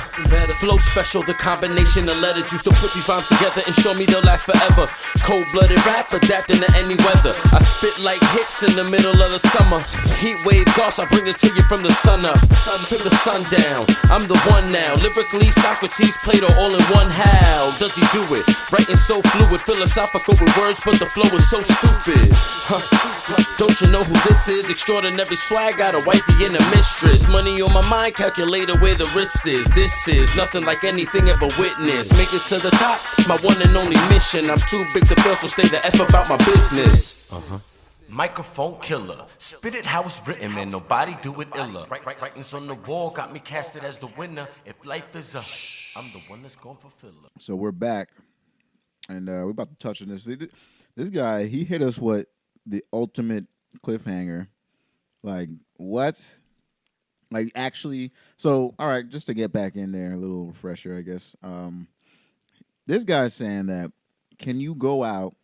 Flow special, the combination of letters. Used to put these rhymes together and show me they'll last forever. Cold-blooded rap, adapting to any weather. I spit like Hicks in the middle of the summer. Heat wave goss, I bring it to you from the sun up to the sundown. I'm the one now. Lyrically, Socrates, Plato, all in one. How does he do it? Writing so fluid, philosophical with words, but the flow is so stupid. Don't you know who this is? Extraordinary swag, got a wifey and a mistress. Money on my mind, calculator where the wrist is. This is nothing like anything ever witnessed. Make it to the top, my one and only mission. I'm too big to fail, so stay the F about my business. Microphone killer, spit it how it's written, man. Nobody do it iller. Writings on the wall got me casted as the winner. If life is I'm the one that's gon' fulfill her. So we're back, and we're about to touch on this. This guy, he hit us with the ultimate cliffhanger. Like what? Like actually. So all right, just to get back in there, a little refresher, I guess. This guy's saying that can you go out,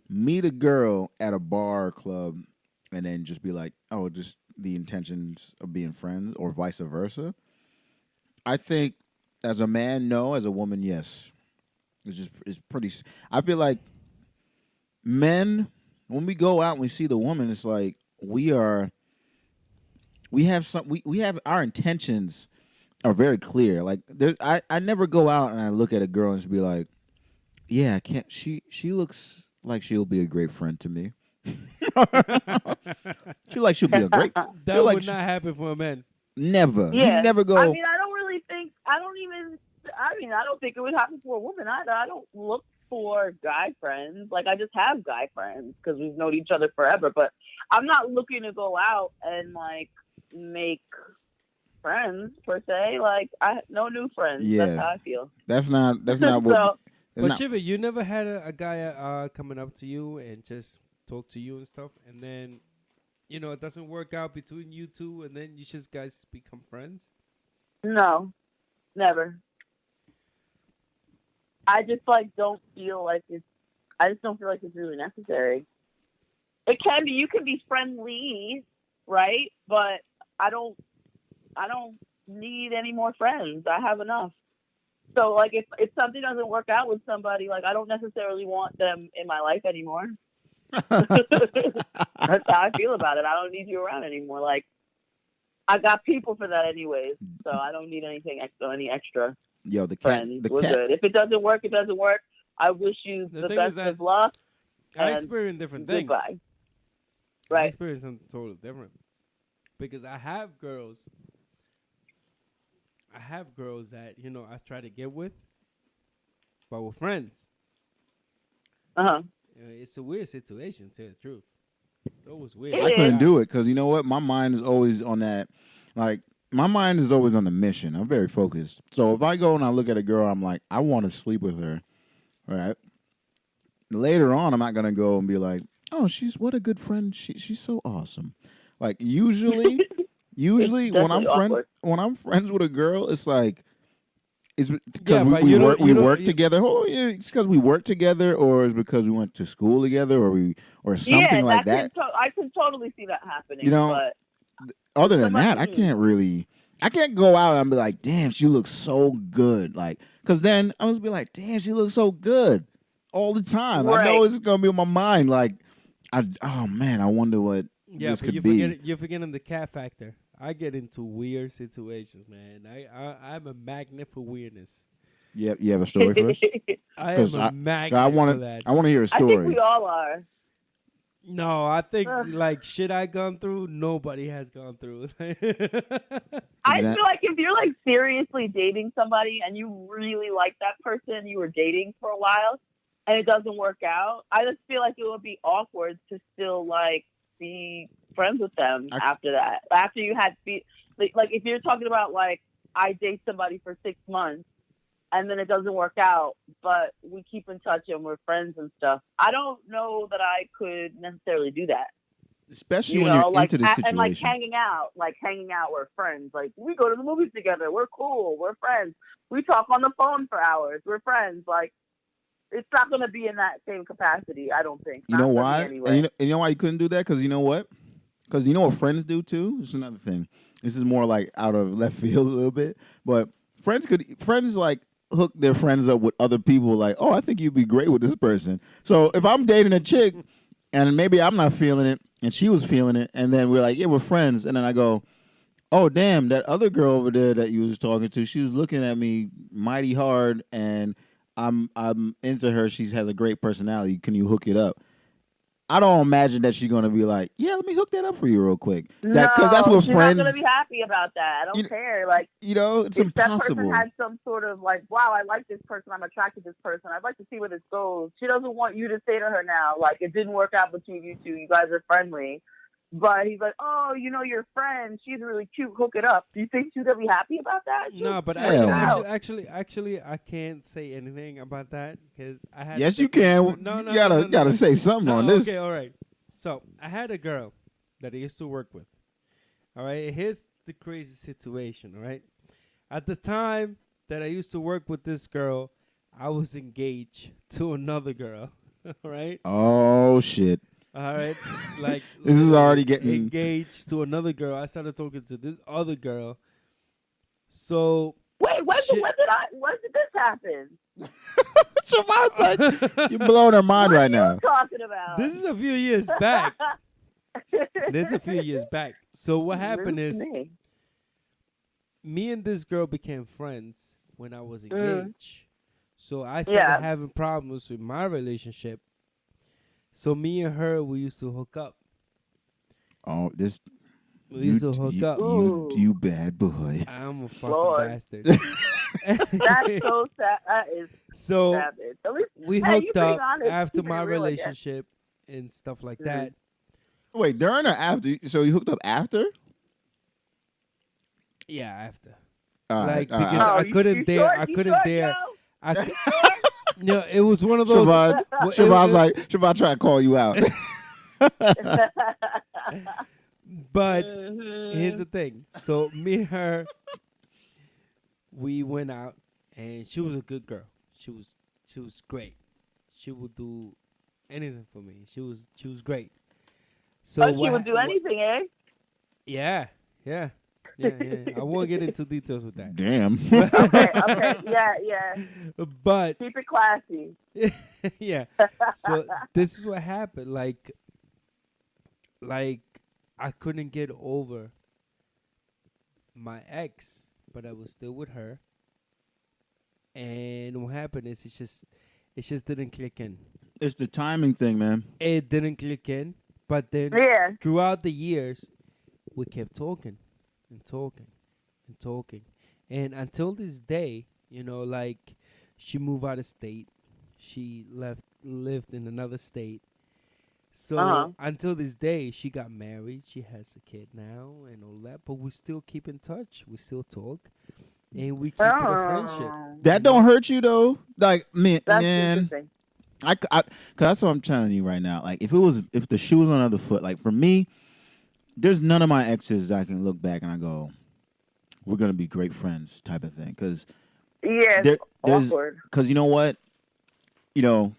meet a girl at a bar or club, and then just be like, oh, just the intentions of being friends, or vice versa? I think as a man, no. As a woman, yes. It's pretty. I feel like men, when we go out and we see the woman, it's like we have our intentions are very clear. Like I never go out and I look at a girl and just be like, yeah, I can't. She looks like she'll be a great friend to me. She'll be a great. That would not happen for a man. Never. Yeah. You never go. I mean, I don't really think. I don't think it would happen for a woman either. I don't look for guy friends. Like, I just have guy friends because we've known each other forever. But I'm not looking to go out and like make friends per se. Like no new friends. Yeah. That's how I feel. That's not what. So, that's But not- Shiva, you never had a guy coming up to you and just talk to you and stuff, and then it doesn't work out between you two, and then you just guys become friends? no, never. I just don't feel like it's. I just don't feel like it's really necessary. It can be. You can be friendly, right? But I don't need any more friends. I have enough. So like if something doesn't work out with somebody, like I don't necessarily want them in my life anymore. That's how I feel about it. I don't need you around anymore. Like I got people for that anyways. So I don't need anything extra, any extra Yo, the cat. friends. The We're cat. good. If it doesn't work, it doesn't work. I wish you The the thing is best that of luck. I And experience different things. Goodbye. I Right. experience something totally different because I have girls that I try to get with, but we're friends. It's a weird situation, to tell the truth. It's always weird. It I couldn't is. do it because you know what? My mind is always on that. Like my mind is always on the mission. I'm very focused. So if I go and I look at a girl, I'm like, I want to sleep with her. Right. Later on, I'm not gonna go and be like, oh, what a good friend. She's so awesome. Like usually when I'm definitely when I'm friends with a girl, it's like it's Yeah, because but we you don't- work you don't- work you- together. Oh yeah, it's because we work together, or it's because we went to school together, or something like that. I can totally see that happening. You know, but Other than that, I somebody- can't go out and be like, damn, she looks so good. Like, because then I was be like, damn, she looks so good all the time. I know Right. it's going to be in my mind. Like, oh man, I wonder what this but could be. you're forgetting the cat factor. I get into weird situations, man. I'm a magnet for weirdness. Yeah, you have a story for us? I 'Cause am a magnet I for want that. to hear a I think story. we all are. No, I think Ugh. like shit I gone through, nobody has gone through. I Exact- feel like if you're like seriously dating somebody and you really like that person you were dating for a while and it doesn't work out, I just feel like it would be awkward to still like be friends with them after that. After you had like if you're talking about like I date somebody for 6 months and then it doesn't work out, but we keep in touch and we're friends and stuff. I don't know that I could necessarily do that. Especially when you're like, into the and like situation. hanging out, we're friends. Like we go to the movies together, we're cool, we're friends. We talk on the phone for hours, we're friends. Like it's not going to be in that same capacity, I don't think. You know Not for me why? Anyway. And you know why you couldn't do that? Because you know what? Because you know what friends do too? This is another thing. This is more like out of left field a little bit. But friends like hook their friends up with other people like, oh, I think you'd be great with this person. So if I'm dating a chick and maybe I'm not feeling it and she was feeling it, and then we're like, yeah, we're friends. And then I go, oh, damn, that other girl over there that you was talking to, she was looking at me mighty hard and I'm into her. She has a great personality. Can you hook it up? I don't imagine that she's gonna be like, yeah, let me hook that up for you real quick. Because that's what she's friends. not going to be happy about that. I don't care. Like It's if that impossible. person had some sort of like, wow, I like this person, I'm attracted to this person, I'd like to see where this goes. She doesn't want you to say to her now, like, it didn't work out between you two, you guys are friendly. But he's like, oh, your friend, she's really cute, hook it up. Do you think she's going to be happy about that? No, but Hell no. actually, I can't say anything about that because I had. Yes, you can. No, You gotta say something on this. Okay, all right. So I had a girl that I used to work with. All right, here's the crazy situation. All right, at the time that I used to work with this girl, I was engaged to another girl. All right. Oh shit. All right, like This is already getting engaged to another girl. I started talking to this other girl. So Wait, when did this happen? Siobhan's like, you're blowing her mind What right are now. you talking about? this is a few years back. This is a few years back. So what happened Rude is, to me. me and this girl became friends when I was engaged. So I started Yeah. having problems with my relationship. So me and her, we used to hook up. Oh, this. We used to hook up. You bad boy. I'm a fucking Lord. bastard. That's so sad. That is So savage. At least, we hey, hooked you being up honest, after keeping my it real, I guess. relationship and stuff like Mhm. that. Wait, during or after? So you hooked up after? Yeah, after. All right, Like all right. because I you couldn't dare. sure? I You couldn't sure, dare. Joe? I cou- no, it was one of those. Siobhan, well, Siobhan's like, Siobhan trying to call you out. but here's Mhm. the thing. So me and her, we went out, and she was a good girl. She was great. She would do anything for me. She was great. So But she would do what? anything, eh? Yeah, yeah, yeah. I won't get into details with that. Damn. Okay, yeah. But Keep it classy. yeah. So this is what happened. Like I couldn't get over my ex, but I was still with her. And what happened is it just didn't click in. It's the timing thing, man. It didn't click in. But then Yeah. throughout the years, we kept talking and talking and talking. And until this day, like she moved out of state. She lived in another state. So Uh-huh. until this day, she got married. She has a kid now and all that. But we still keep in touch. We still talk. And we keep it a friendship. Oh, That don't hurt you though. Like that's man, interesting. cause that's what I'm telling you right now. Like if the shoe was on the other foot, like for me, there's none of my exes I can look back and I go, we're gonna be great friends type of thing. Cause Yeah, there's awkward. cause you know what, we're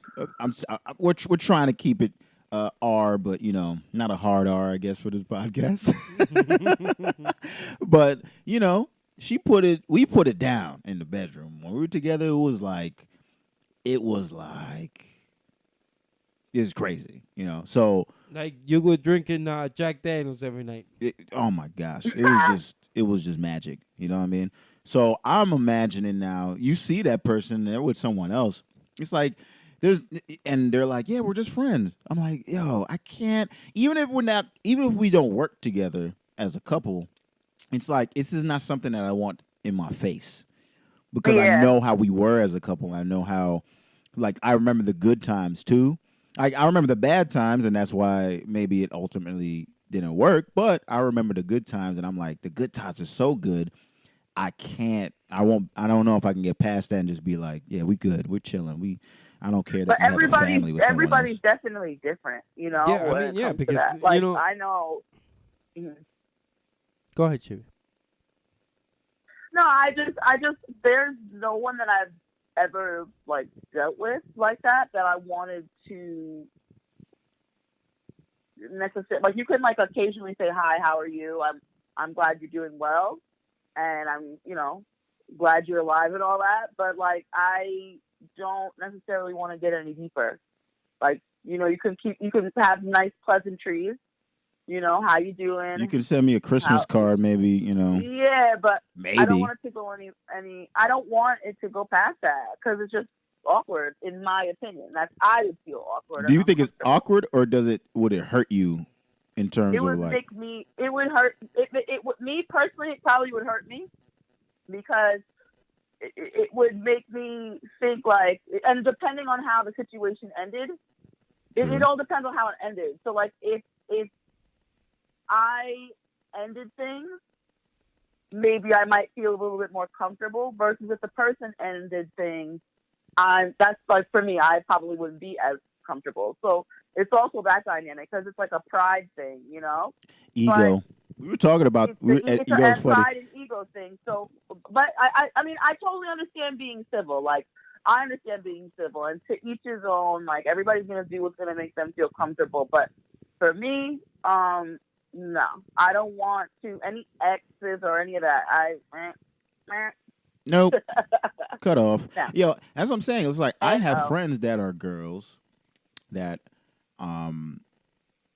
trying to keep it R, but not a hard R, I guess, for this podcast. But we put it down in the bedroom when we were together. It was like it's crazy, So Like you were drinking Jack Daniels every night. oh my gosh, it was just magic. You know what I mean? So I'm imagining now. You see that person there with someone else. It's like and they're like, yeah, we're just friends. I'm like, yo, I can't. Even if we don't work together as a couple, it's like this is not something that I want in my face because I know how we were as a couple. I know how, like, I remember the good times too. I remember the bad times, and that's why maybe it ultimately didn't work. But I remember the good times, and I'm like, the good times are so good. I don't know if I can get past that and just be like, yeah, we good, we're chilling. I don't care that But you have a family with someone everybody's else. definitely different, Yeah, I when mean, it yeah, comes to because, that. Like, I know. Mhm. Go ahead, Chivy. No, I just, there's no one that I've ever like dealt with like that I wanted to necessarily, like, you can like occasionally say hi, how are you? I'm glad you're doing well, and I'm glad you're alive and all that. But like, I don't necessarily want to get any deeper. Like, you can have nice pleasantries. How you doing? You can send me a Christmas card, maybe. Yeah, but maybe. I don't want it to go any. I don't want it to go past that because it's just awkward, in my opinion. I would feel awkward. Do you think it's awkward, or would it hurt you in terms It would of like? make me. It would hurt. It would, me personally. It probably would hurt me because it would make me think like, and depending on how the situation ended, it all depends on how it ended. So like, if I ended things, maybe I might feel a little bit more comfortable. Versus if the person ended things, that's like, for me, I probably wouldn't be as comfortable. So it's also that dynamic because it's like a pride thing, Ego. But we were talking about it's ego's a funny. pride and ego thing. So, but I mean, I totally understand being civil. Like, I understand being civil, and to each his own. Like, everybody's gonna do what's gonna make them feel comfortable. But for me, no, I don't want to any exes or any of that. Nope. Cut off. No. Yo, that's what I'm saying. It's like I have Uh-oh. friends that are girls that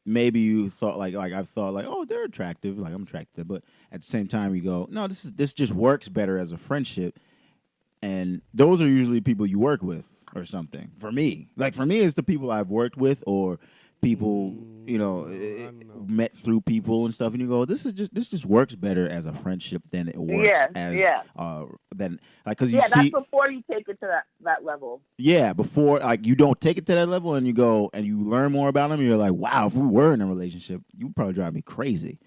maybe you thought like I've thought like, oh, they're attractive, like I'm attractive, but at the same time you go, no, this just works better as a friendship. And those are usually people you work with or something. For me, it's the people I've worked with or people, met through people and stuff. And you go, this just works better as a friendship than it works because you see. That's before you take it to that level. Yeah, before like you don't take it to that level and you go and you learn more about them. You're like, wow, if we were in a relationship, you would probably drive me crazy.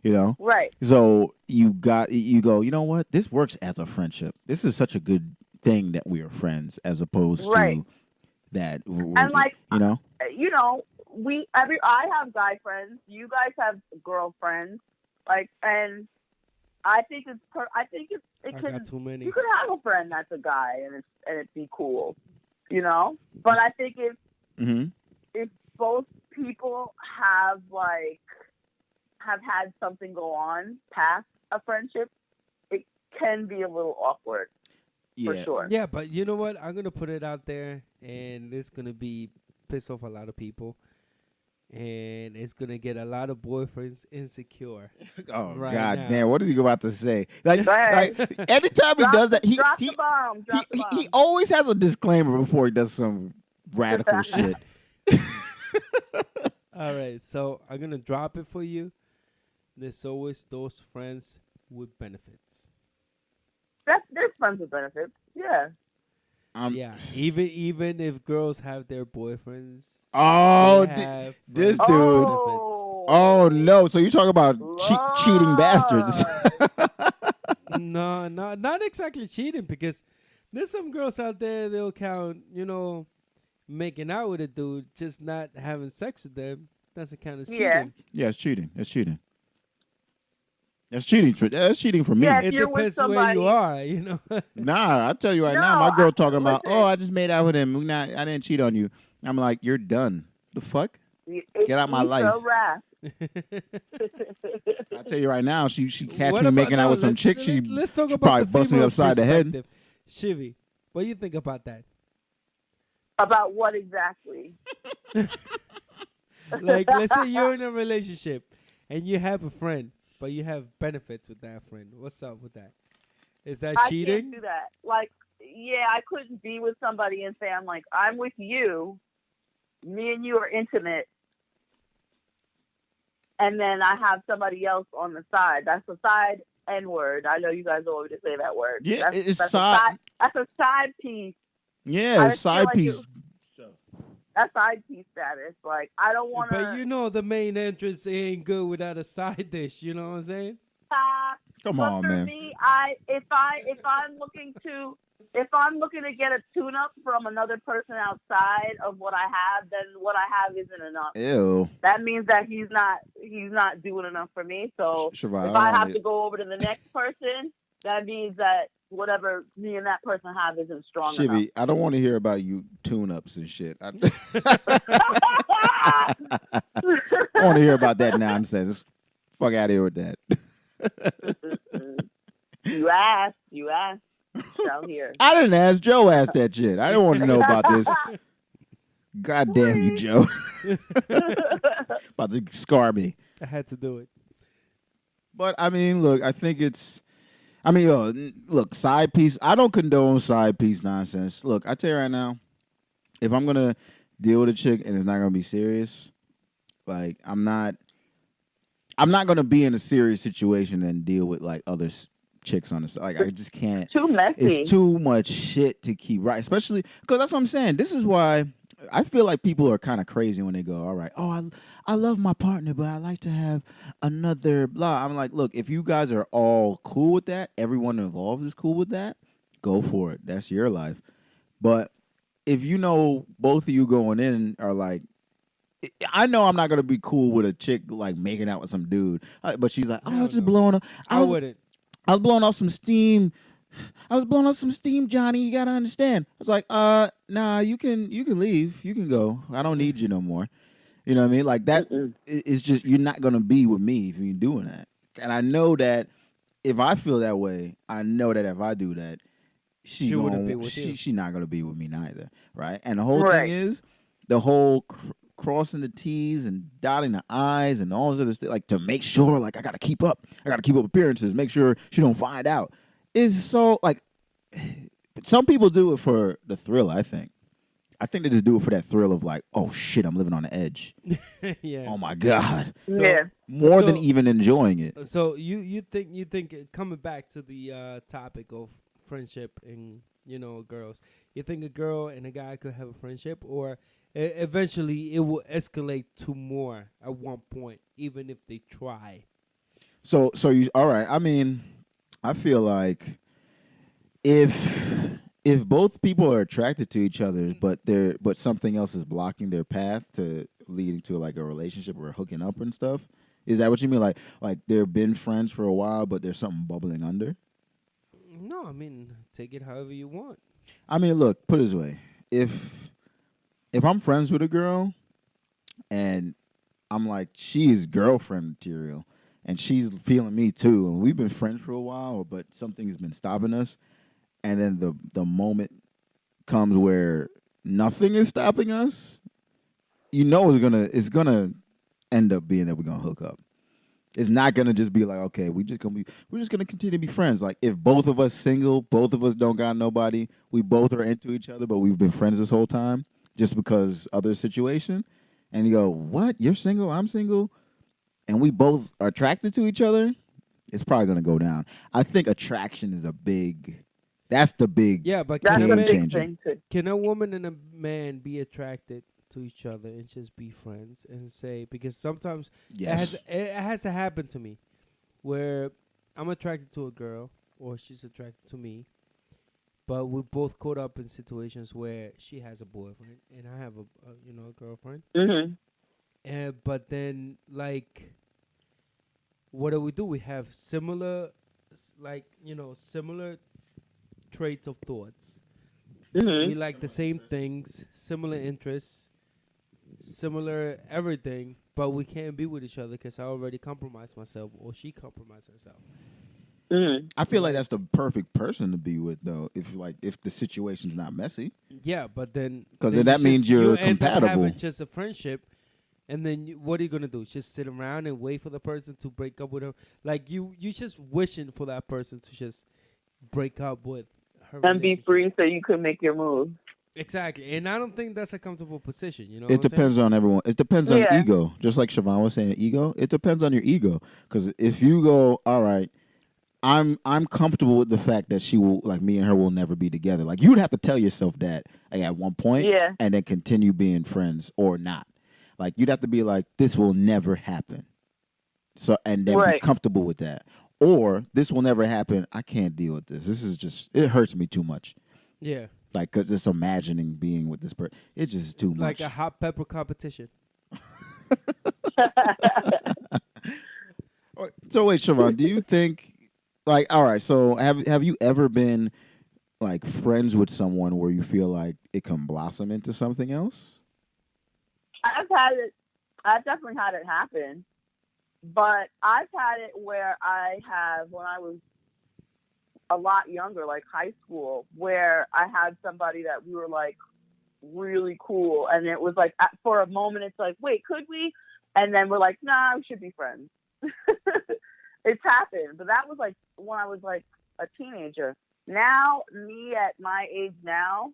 You know, Right. so you go, you know what? This works as a friendship. This is such a good thing that we are friends, as opposed Right. to that. And like, you know, I have guy friends. You guys have girlfriends. Like, and I think it I got too many. you could have a friend that's a guy and it'd be cool, you know. But I think if both people have had something go on past a friendship, it can be a little awkward. For sure. Yeah, but you know what? I'm gonna put it out there, and it's gonna be piss off a lot of people, and it's gonna get a lot of boyfriends insecure. Oh right God, now. damn! What is he about to say? Like ahead. anytime he does that, Drop the bomb. he always has a disclaimer before he does some radical shit. All right, so I'm gonna drop it for you. There's always those friends with benefits. There's friends with benefits. Yeah. Yeah, even if girls have their boyfriends. Oh, they have this friends dude. with benefits. Oh no! So you're talking about cheating bastards? No, not exactly cheating, because there's some girls out there they'll count, making out with a dude, just not having sex with them. That's a kind of cheating. Yeah, it's cheating. It's cheating. That's cheating. That's cheating for me. Yeah, It you're with depends where you somebody- are, Nah, I tell you right now, my girl talking about, I just made out with him. I didn't cheat on you. I'm like, you're done. The fuck? Get out my life. I tell you right now, she catch me making out with some chick. Let's talk she about probably the bust me female upside the head. perspective. Shivy, what do you think about that? About what exactly? Like, let's say you're in a relationship and you have a friend, but you have benefits with that friend. What's up with that? Is that cheating? I can't do that. Like, yeah, I couldn't be with somebody and say, I'm with you. Me and you are intimate. And then I have somebody else on the side. That's a side N-word. I know you guys always say that word. Yeah, that's side. That's a side piece. Yeah, it's side piece. That's side piece status. Like, I don't want to. But the main entrance ain't good without a side dish. You know what I'm saying? Come on, man. For me, if I'm looking to get a tune-up from another person outside of what I have, then what I have isn't enough. Ew. That means that he's not doing enough for me. So Shavon, if I have to go over to the next person, that means that whatever me and that person have isn't strong enough. Shivy, I don't want to hear about you tune-ups and shit. I want to hear about that nonsense. Fuck out of here with that. You asked. Shall hear. I didn't ask. Joe asked that shit. I didn't want to know about this. God damn you, Joe. About to scar me. I had to do it. But, I mean, look, I think it's... look, side piece. I don't condone side piece nonsense. Look, I tell you right now, if I'm going to deal with a chick and it's not going to be serious, like, I'm not going to be in a serious situation and deal with, like, other chicks on the side. Like, I just can't. Too messy. It's too much shit to keep right, especially because that's what I'm saying. This is why I feel like people are kind of crazy when they go, all right, I love my partner, but I like to have another blah. I'm like, look, if you guys are all cool with that, everyone involved is cool with that, go for it. That's your life. But if you know both of you going in are like, I know I'm not going to be cool with a chick like making out with some dude, but she's like, I was just blowing up. I was blowing off some steam. Johnny. You gotta understand. I was like, nah, you can leave. You can go. I don't need you no more. You know what I mean? Like that is just, you're not gonna be with me if you're doing that. And I know that if I feel that way, I know that if I do that, she's not gonna be with me neither, right? And the whole thing is the whole crossing the T's and dotting the I's and all this other stuff, like to make sure, like I gotta keep up appearances, make sure she don't find out. Is so like some people do it for the thrill. I think they just do it for that thrill of like, oh shit, I'm living on the edge. Yeah. Oh my god. More than even enjoying it. So you think coming back to the topic of friendship and girls, you think a girl and a guy could have a friendship, or eventually it will escalate to more at one point, even if they try? So you all right? I mean, I feel like if both people are attracted to each other, but something else is blocking their path to leading to like a relationship or hooking up and stuff. Is that what you mean? Like they've been friends for a while, but there's something bubbling under. No, I mean, take it however you want. I mean, look, put it this way: if I'm friends with a girl and I'm like, she is girlfriend material, and she's feeling me too, and we've been friends for a while, but something has been stopping us, and then the moment comes where nothing is stopping us, you know it's gonna end up being that we're gonna hook up. It's not gonna just be like, okay, we're just gonna continue to be friends. Like if both of us single, both of us don't got nobody, we both are into each other, but we've been friends this whole time just because other situation. And you go, what? You're single, I'm single, and we both are attracted to each other. It's probably gonna go down. I think attraction is that's the big Yeah, but That's game a big changer. thing too. can a woman and a man be attracted to each other and just be friends and say, because sometimes Yes. it has to happen to me where I'm attracted to a girl or she's attracted to me, but we're both caught up in situations where she has a boyfriend and I have a girlfriend. Hmm. And but then like, what do? We have similar, similar traits of thoughts. We Hmm. like the same things, similar interests, similar everything, but we can't be with each other because I already compromised myself or she compromised herself. Hmm. I feel like that's the perfect person to be with, though. If the situation's not messy, Yeah, but then 'Cause then that you means just- you you're end up compatible. having just a friendship, and then what are you gonna do? Just sit around and wait for the person to break up with her? Like you just wishing for that person to just break up with her And be relationship. free so you can make your move. Exactly, and I don't think that's a comfortable position. You know, it what I'm saying? depends on everyone. It depends on Yeah. ego. Just like Siobhan was saying, ego. It depends on your ego. Because if you go, all right, I'm comfortable with the fact that she will, like, me and her will never be together. Like, you would have to tell yourself that, like, at one point, Yeah. and then continue being friends or not. Like, you'd have to be like, this will never happen. So, and then be Right. comfortable with that. Or this will never happen. I can't deal with this. This is just, it hurts me too much. Yeah, Like, cause just imagining being with this person, it's just too it's much. like a hot pepper competition. So wait, Siobhan, do you think, like, all right, so have you ever been like friends with someone where you feel like it can blossom into something else? I've definitely had it happen, but I've had it where when I was a lot younger, like high school, where I had somebody that we were like really cool, and it was like for a moment it's like, wait, could we? And then we're like, nah, we should be friends. It's happened, but that was like when I was like a teenager. Now, me at my age now,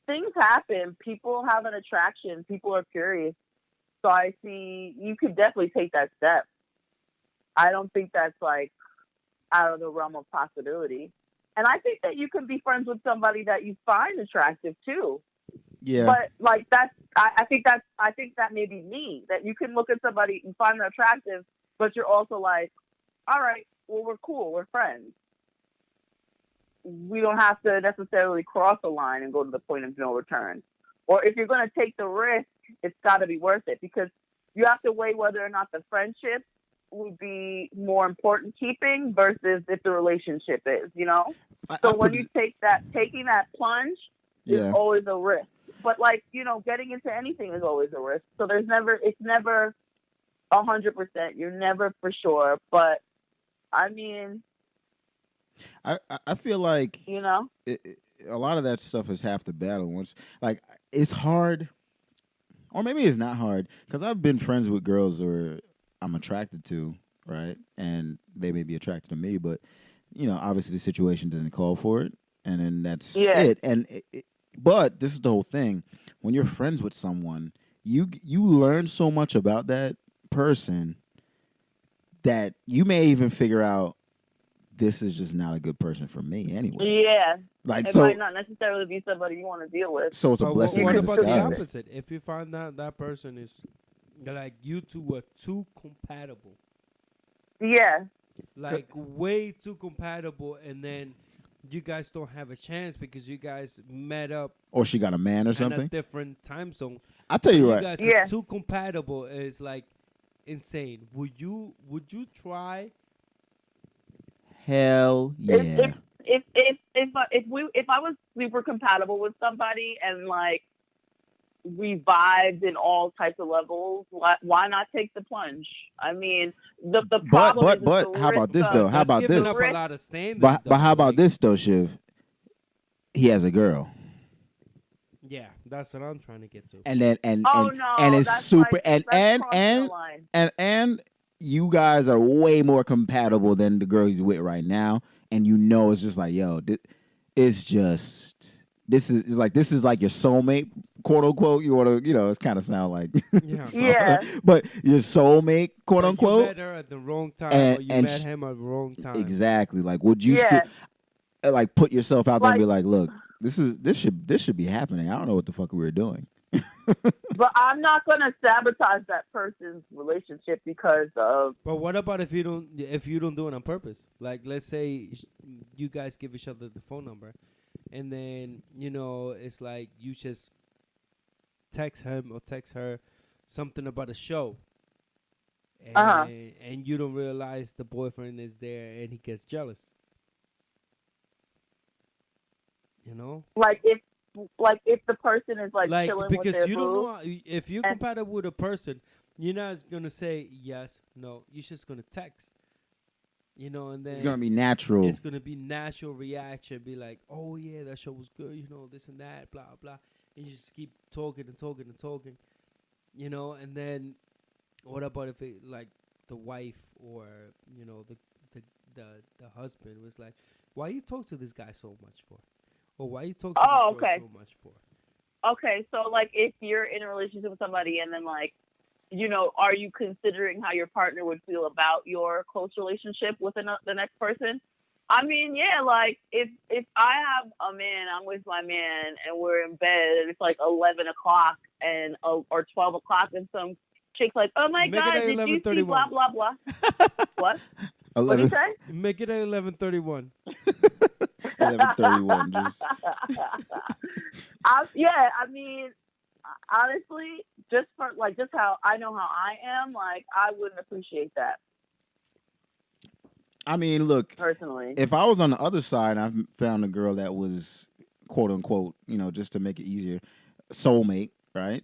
things happen. People have an attraction. People are curious. So I see you could definitely take that step. I don't think that's like out of the realm of possibility. And I think that you can be friends with somebody that you find attractive too. Yeah. But like I think that may be me. That you can look at somebody and find them attractive, but you're also like, all right, well, we're cool, we're friends. We don't have to necessarily cross a line and go to the point of no return. Or if you're going to take the risk, it's got to be worth it, because you have to weigh whether or not the friendship would be more important keeping versus if the relationship is, you know? So when you taking that plunge is always a risk. But like, you know, getting into anything is always a risk. So it's never 100%. You're never for sure. But I mean, I feel like, you know, a lot of that stuff is half the battle. Once, like, it's hard, or maybe it's not hard, because I've been friends with girls where I'm attracted to, right, and they may be attracted to me, but you know, obviously the situation doesn't call for it, and then that's it. And but this is the whole thing: when you're friends with someone, you learn so much about that person that you may even figure out, this is just not a good person for me anyway. Yeah. Like, it might not necessarily be somebody you want to deal with. So it's a blessing What in about the disguise. opposite? If you find that person is like, you two were too compatible, Yeah. Like way too compatible, and then you guys don't have a chance because you guys met up Or she got a man or in a something. different time zone. I'll tell When you you right. guys Yeah. are too compatible is like insane. Would you try? Hell yeah. If I was super compatible with somebody and like we vibed in all types of levels, why not take the plunge? I mean, the problem is But the how about risk this of- though? How That's about giving this? up a lot of standards. But how though, about like- this though, Shiv? He has a girl. Yeah, that's what I'm trying to get to. And then and Oh and, no, and it's that's super like, and that's and crossing the and, line. and you guys are way more compatible than the girl he's with right now, and you know it's just like, yo, it's just this is like your soulmate, quote unquote. You want to, it's kind of sound like Yeah. Yeah. but your soulmate, quote But unquote. you met her at the wrong time, And- or you and met him at the wrong time. Exactly. Like, would you Yeah. still like put yourself out there and be Like- like, look, this should be happening. I don't know what the fuck we were doing. But I'm not gonna sabotage that person's relationship because of But what about if you don't do it on purpose? Like, let's say you guys give each other the phone number, and then it's like you just text him or text her something about a show, and, Uh-huh. and you don't realize the boyfriend is there, and he gets jealous. like if the person is like chilling with because their you don't boo. know if you're and- compatible with a person, you're not gonna say yes, no. You're just gonna text, and then It's gonna be natural. it's gonna be natural reaction. Be like, oh yeah, that show was good, this and that, blah blah. And you just keep talking and talking and talking, And then, what about if it like the wife or the husband was like, why you talk to this guy so much for, or why you talk to Oh, this girl okay. so much for? Okay, so like if you're in a relationship with somebody and then like, are you considering how your partner would feel about your close relationship with the next person? I mean, yeah, like if I have a man, I'm with my man, and we're in bed, and it's like 11 o'clock and or 12 o'clock, and some chick's like, "Oh my Make it God, at did you see 11:31. blah blah blah?" What? What did you 11, say? Make it at 11:31. 11:31. Just Yeah, I mean, honestly, just how I know how I am, like I wouldn't appreciate that I mean, look, personally. if I was on the other side, I found a girl that was quote unquote, just to make it easier, soulmate, right?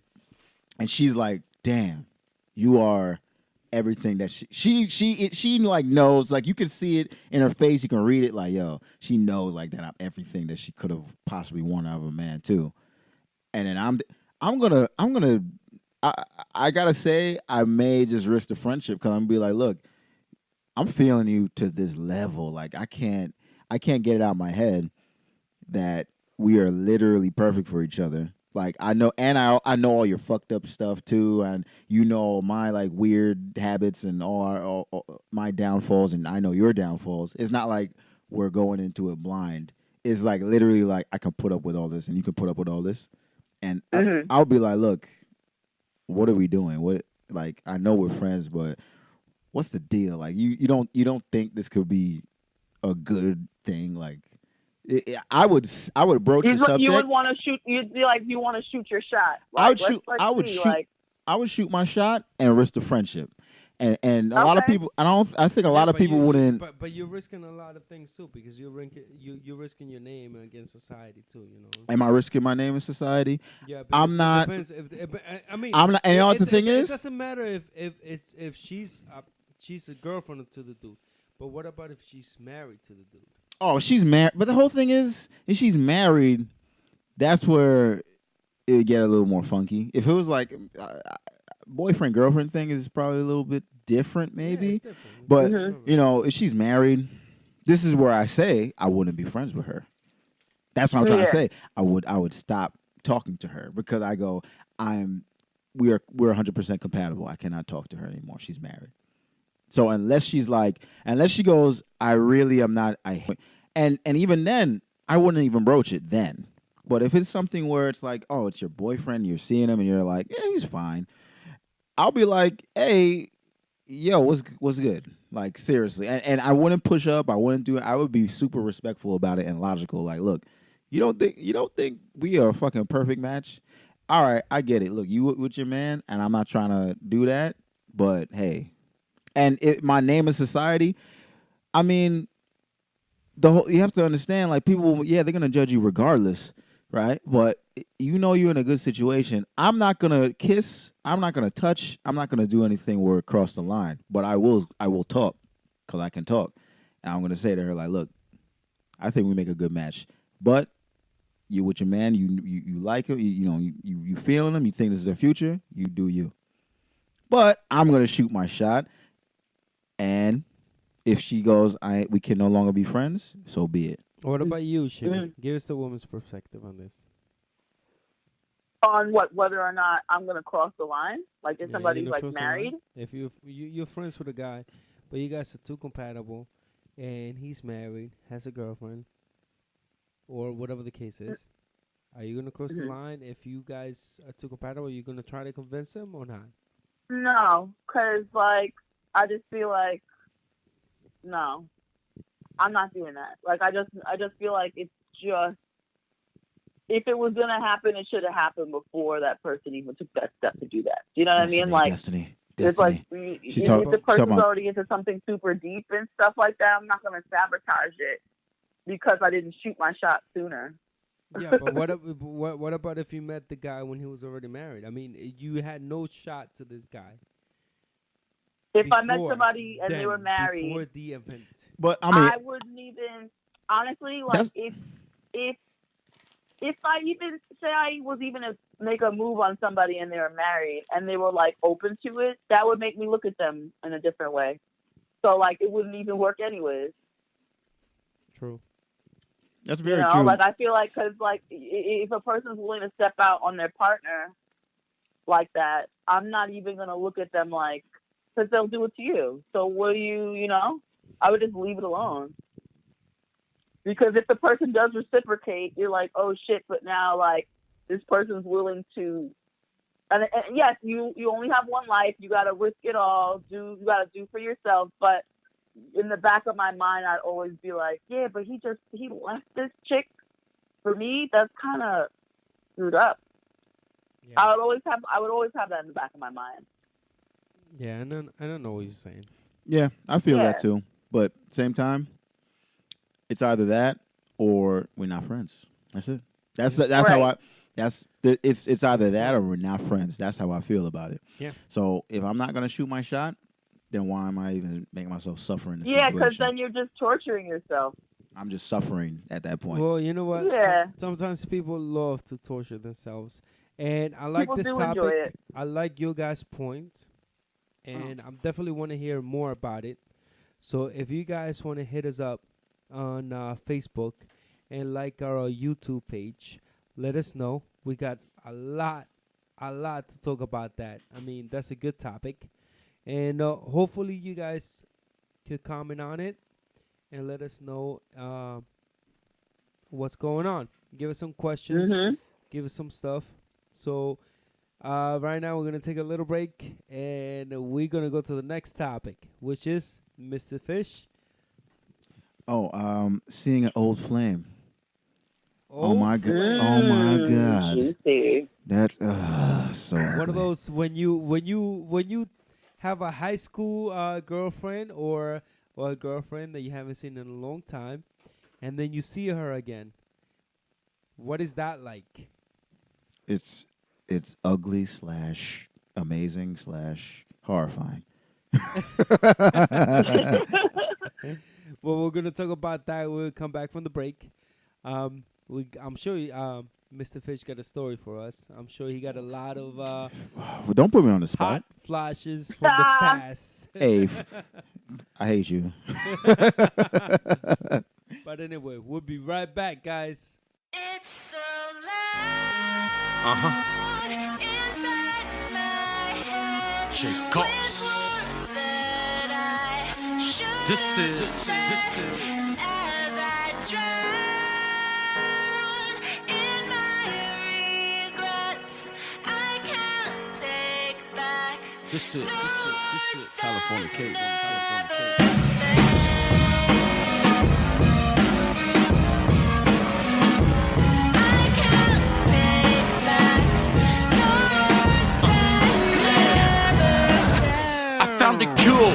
And she's like, damn, you are everything that she like knows, like you can see it in her face, you can read it, like, yo, she knows like that I'm everything that she could have possibly wanted out of a man too. And then I gotta say, I may just risk the friendship because I'm gonna be like, look, I'm feeling you to this level. Like I can't get it out of my head that we are literally perfect for each other. Like I know, and I know all your fucked up stuff too, and all my like weird habits and all my downfalls, and I know your downfalls. It's not like we're going into it blind. It's like literally like I can put up with all this, and you can put up with all this, and I'll be like, look, what are we doing? What, like, I know we're friends, but what's the deal? Like you don't think this could be a good thing? Like I would broach the subject. You would want to shoot. You'd be like, you want to shoot your shot. Like, I would shoot. let's I would see, shoot. like- I would shoot my shot and risk the friendship. And a lot of Okay. people. I think a lot of people wouldn't. But you're risking a lot of things too, because you're risking your name against society too. Am I risking my name in society? Yeah, I'm because it not. depends I mean, I'm not. And you know what the thing it is? doesn't matter if she's a girlfriend to the dude, but what about if she's married to the dude? Oh, she's married. But the whole thing is, if she's married, that's where it would get a little more funky. If it was like boyfriend girlfriend thing, is probably a little bit different, maybe. Yeah, it's different. But Mhm. if she's married, this is where I say I wouldn't be friends with her. That's what I'm trying to say. I would stop talking to her because I go, we're 100% compatible. I cannot talk to her anymore. She's married. So unless she goes, I really am not. And even then, I wouldn't even broach it then. But if it's something where it's like, oh, it's your boyfriend, you're seeing him, and you're like, yeah, he's fine. I'll be like, hey, yo, what's good? Like seriously, and I wouldn't push up. I wouldn't do it. I would be super respectful about it and logical. Like, look, you don't think we are a fucking perfect match? All right, I get it. Look, you with your man, and I'm not trying to do that. But hey, and my name is society. I mean, you have to understand, like people, yeah, they're gonna judge you regardless, right? But you're in a good situation. I'm not gonna kiss. I'm not gonna touch. I'm not gonna do anything where it crossed the line. But I will talk because I can talk, and I'm gonna say to her like, look, I think we make a good match, but you with your man, you like him, you feeling him, you think this is the future, you do you. But I'm gonna shoot my shot, and if she goes, we can no longer be friends, so be it. What about you, Shimmy? Give us the woman's perspective on this. On what, whether or not I'm going to cross the line? Like if somebody's like married? If you're friends with a guy, but you guys are too compatible, and he's married, has a girlfriend, or whatever the case is, are you going to cross the line if you guys are too compatible? Are you going to try to convince him or not? No, because like I just feel like no, I'm not doing that. Like I just feel like it's just, if it was gonna happen, it should have happened before that person even took that step to do that. Do you know what I mean? Like Destiny. It's like if the person's already into something super deep and stuff like that, I'm not gonna sabotage it because I didn't shoot my shot sooner. Yeah, but what about if you met the guy when he was already married? I mean, you had no shot to this guy. If I met somebody and they were married before the event, but I mean, I wouldn't even honestly like if I even say I was even to make a move on somebody and they were married and they were like open to it, that would make me look at them in a different way. So like it wouldn't even work anyways. True. That's very true. Like I feel like because like if a person's willing to step out on their partner like that, I'm not even gonna look at them like, because they'll do it to you. So will you? I would just leave it alone. Because if the person does reciprocate, you're like, oh shit! But now like this person's willing to, and yes, you only have one life. You got to risk it all. You got to do for yourself. But in the back of my mind, I'd always be like, yeah, but he left this chick for me. That's kind of screwed up. Yeah. I would always have that in the back of my mind. Yeah, I don't know what you're saying. Yeah, I feel that too. But same time, it's either that or we're not friends. That's it. That's right. How it's either that or we're not friends. That's how I feel about it. Yeah. So if I'm not gonna shoot my shot, then why am I even making myself suffer in this situation? Yeah, because then you're just torturing yourself. I'm just suffering at that point. Well, you know what? Yeah. Sometimes people love to torture themselves. And I like this topic. Enjoy it. I like your guys' points. And I definitely want to hear more about it. So if you guys want to hit us up on Facebook and like our YouTube page, let us know. We got a lot to talk about that. I mean, that's a good topic. And hopefully you guys could comment on it and let us know what's going on. Give us some questions. Give us some stuff. So right now we're going to take a little break and we're going to go to the next topic, which is Mr. Fish. Oh, seeing an old flame. Oh my god! Oh my god! That's so ugly. One of those when you have a high school girlfriend or a girlfriend that you haven't seen in a long time, and then you see her again. What is that like? It's ugly / amazing / horrifying. Well, we're gonna talk about that. We'll come back from the break. I'm sure Mr. Fish got a story for us. I'm sure he got a lot of well, don't put me on the spot. Hot flashes from the past. Hey, I hate you. But anyway, we'll be right back, guys. It's so loud. Jacobs. This is as I drown in my regrets. I can't take back This is California Cake. California Cake. Found a cure,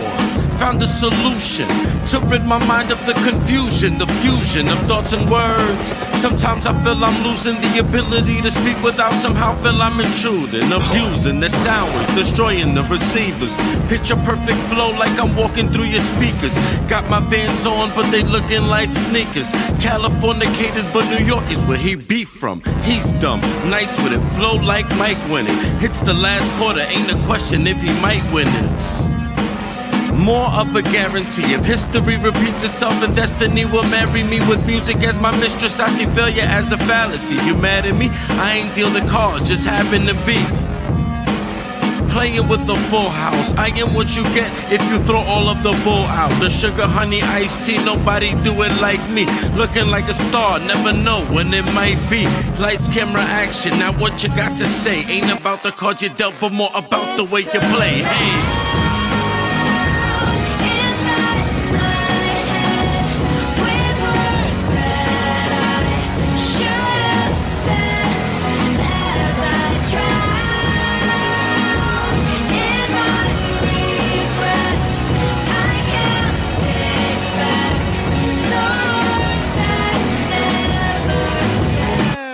found a solution to rid my mind of the confusion, the fusion of thoughts and words. Sometimes I feel I'm losing the ability to speak without somehow feel I'm intruding, abusing the sound waves, destroying the receivers. Picture perfect flow like I'm walking through your speakers. Got my Vans on, but they looking like sneakers. Californicated, but New York is where he beat from. He's dumb, nice with it, flow like Mike winning. Hits the last quarter, ain't a question if he might win it. More of a guarantee. If history repeats itself and destiny will marry me with music as my mistress, I see failure as a fallacy. You mad at me? I ain't deal the cards, just happen to be playing with the full house. I am what you get if you throw all of the bull out. The sugar, honey, iced tea, nobody do it like me. Looking like a star, never know when it might be. Lights, camera, action, now what you got to say? Ain't about the cards you dealt, but more about the way you play. Hey.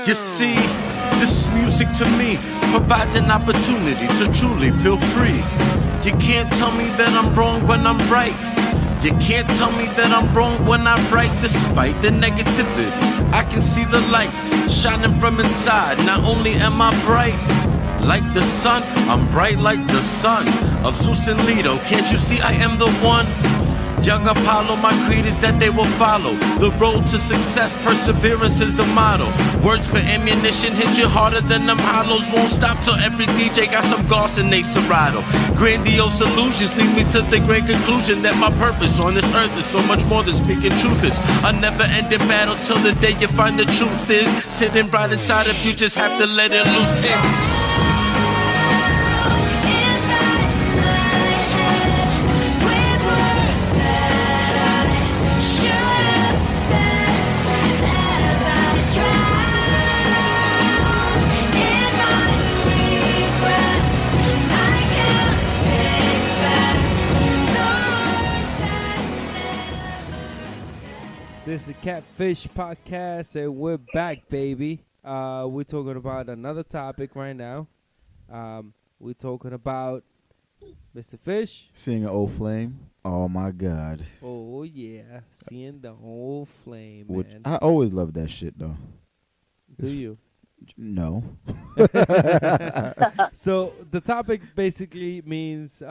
You see, this music to me provides an opportunity to truly feel free. You can't tell me that I'm wrong when I'm right. You can't tell me that I'm wrong when I write. Despite the negativity, I can see the light shining from inside. Not only am I bright like the sun, I'm bright like the sun of Zeus and Leto. Can't you see I am the one? Young Apollo, my creed is that they will follow the road to success, perseverance is the motto. Words for ammunition hit you harder than them hollows. Won't stop till every DJ got some goss in they Serato. Grandiose illusions lead me to the great conclusion that my purpose on this earth is so much more than speaking truth. It's a never-ending battle till the day you find the truth is sitting right inside of you, just have to let it loose. It's This is a Catfish Podcast, and we're back, baby. We're talking about another topic right now. We're talking about Mr. Fish. Seeing an old flame. Oh my God. Oh yeah, seeing the whole flame, Which man. I always loved that shit though. Do you? No. So the topic basically means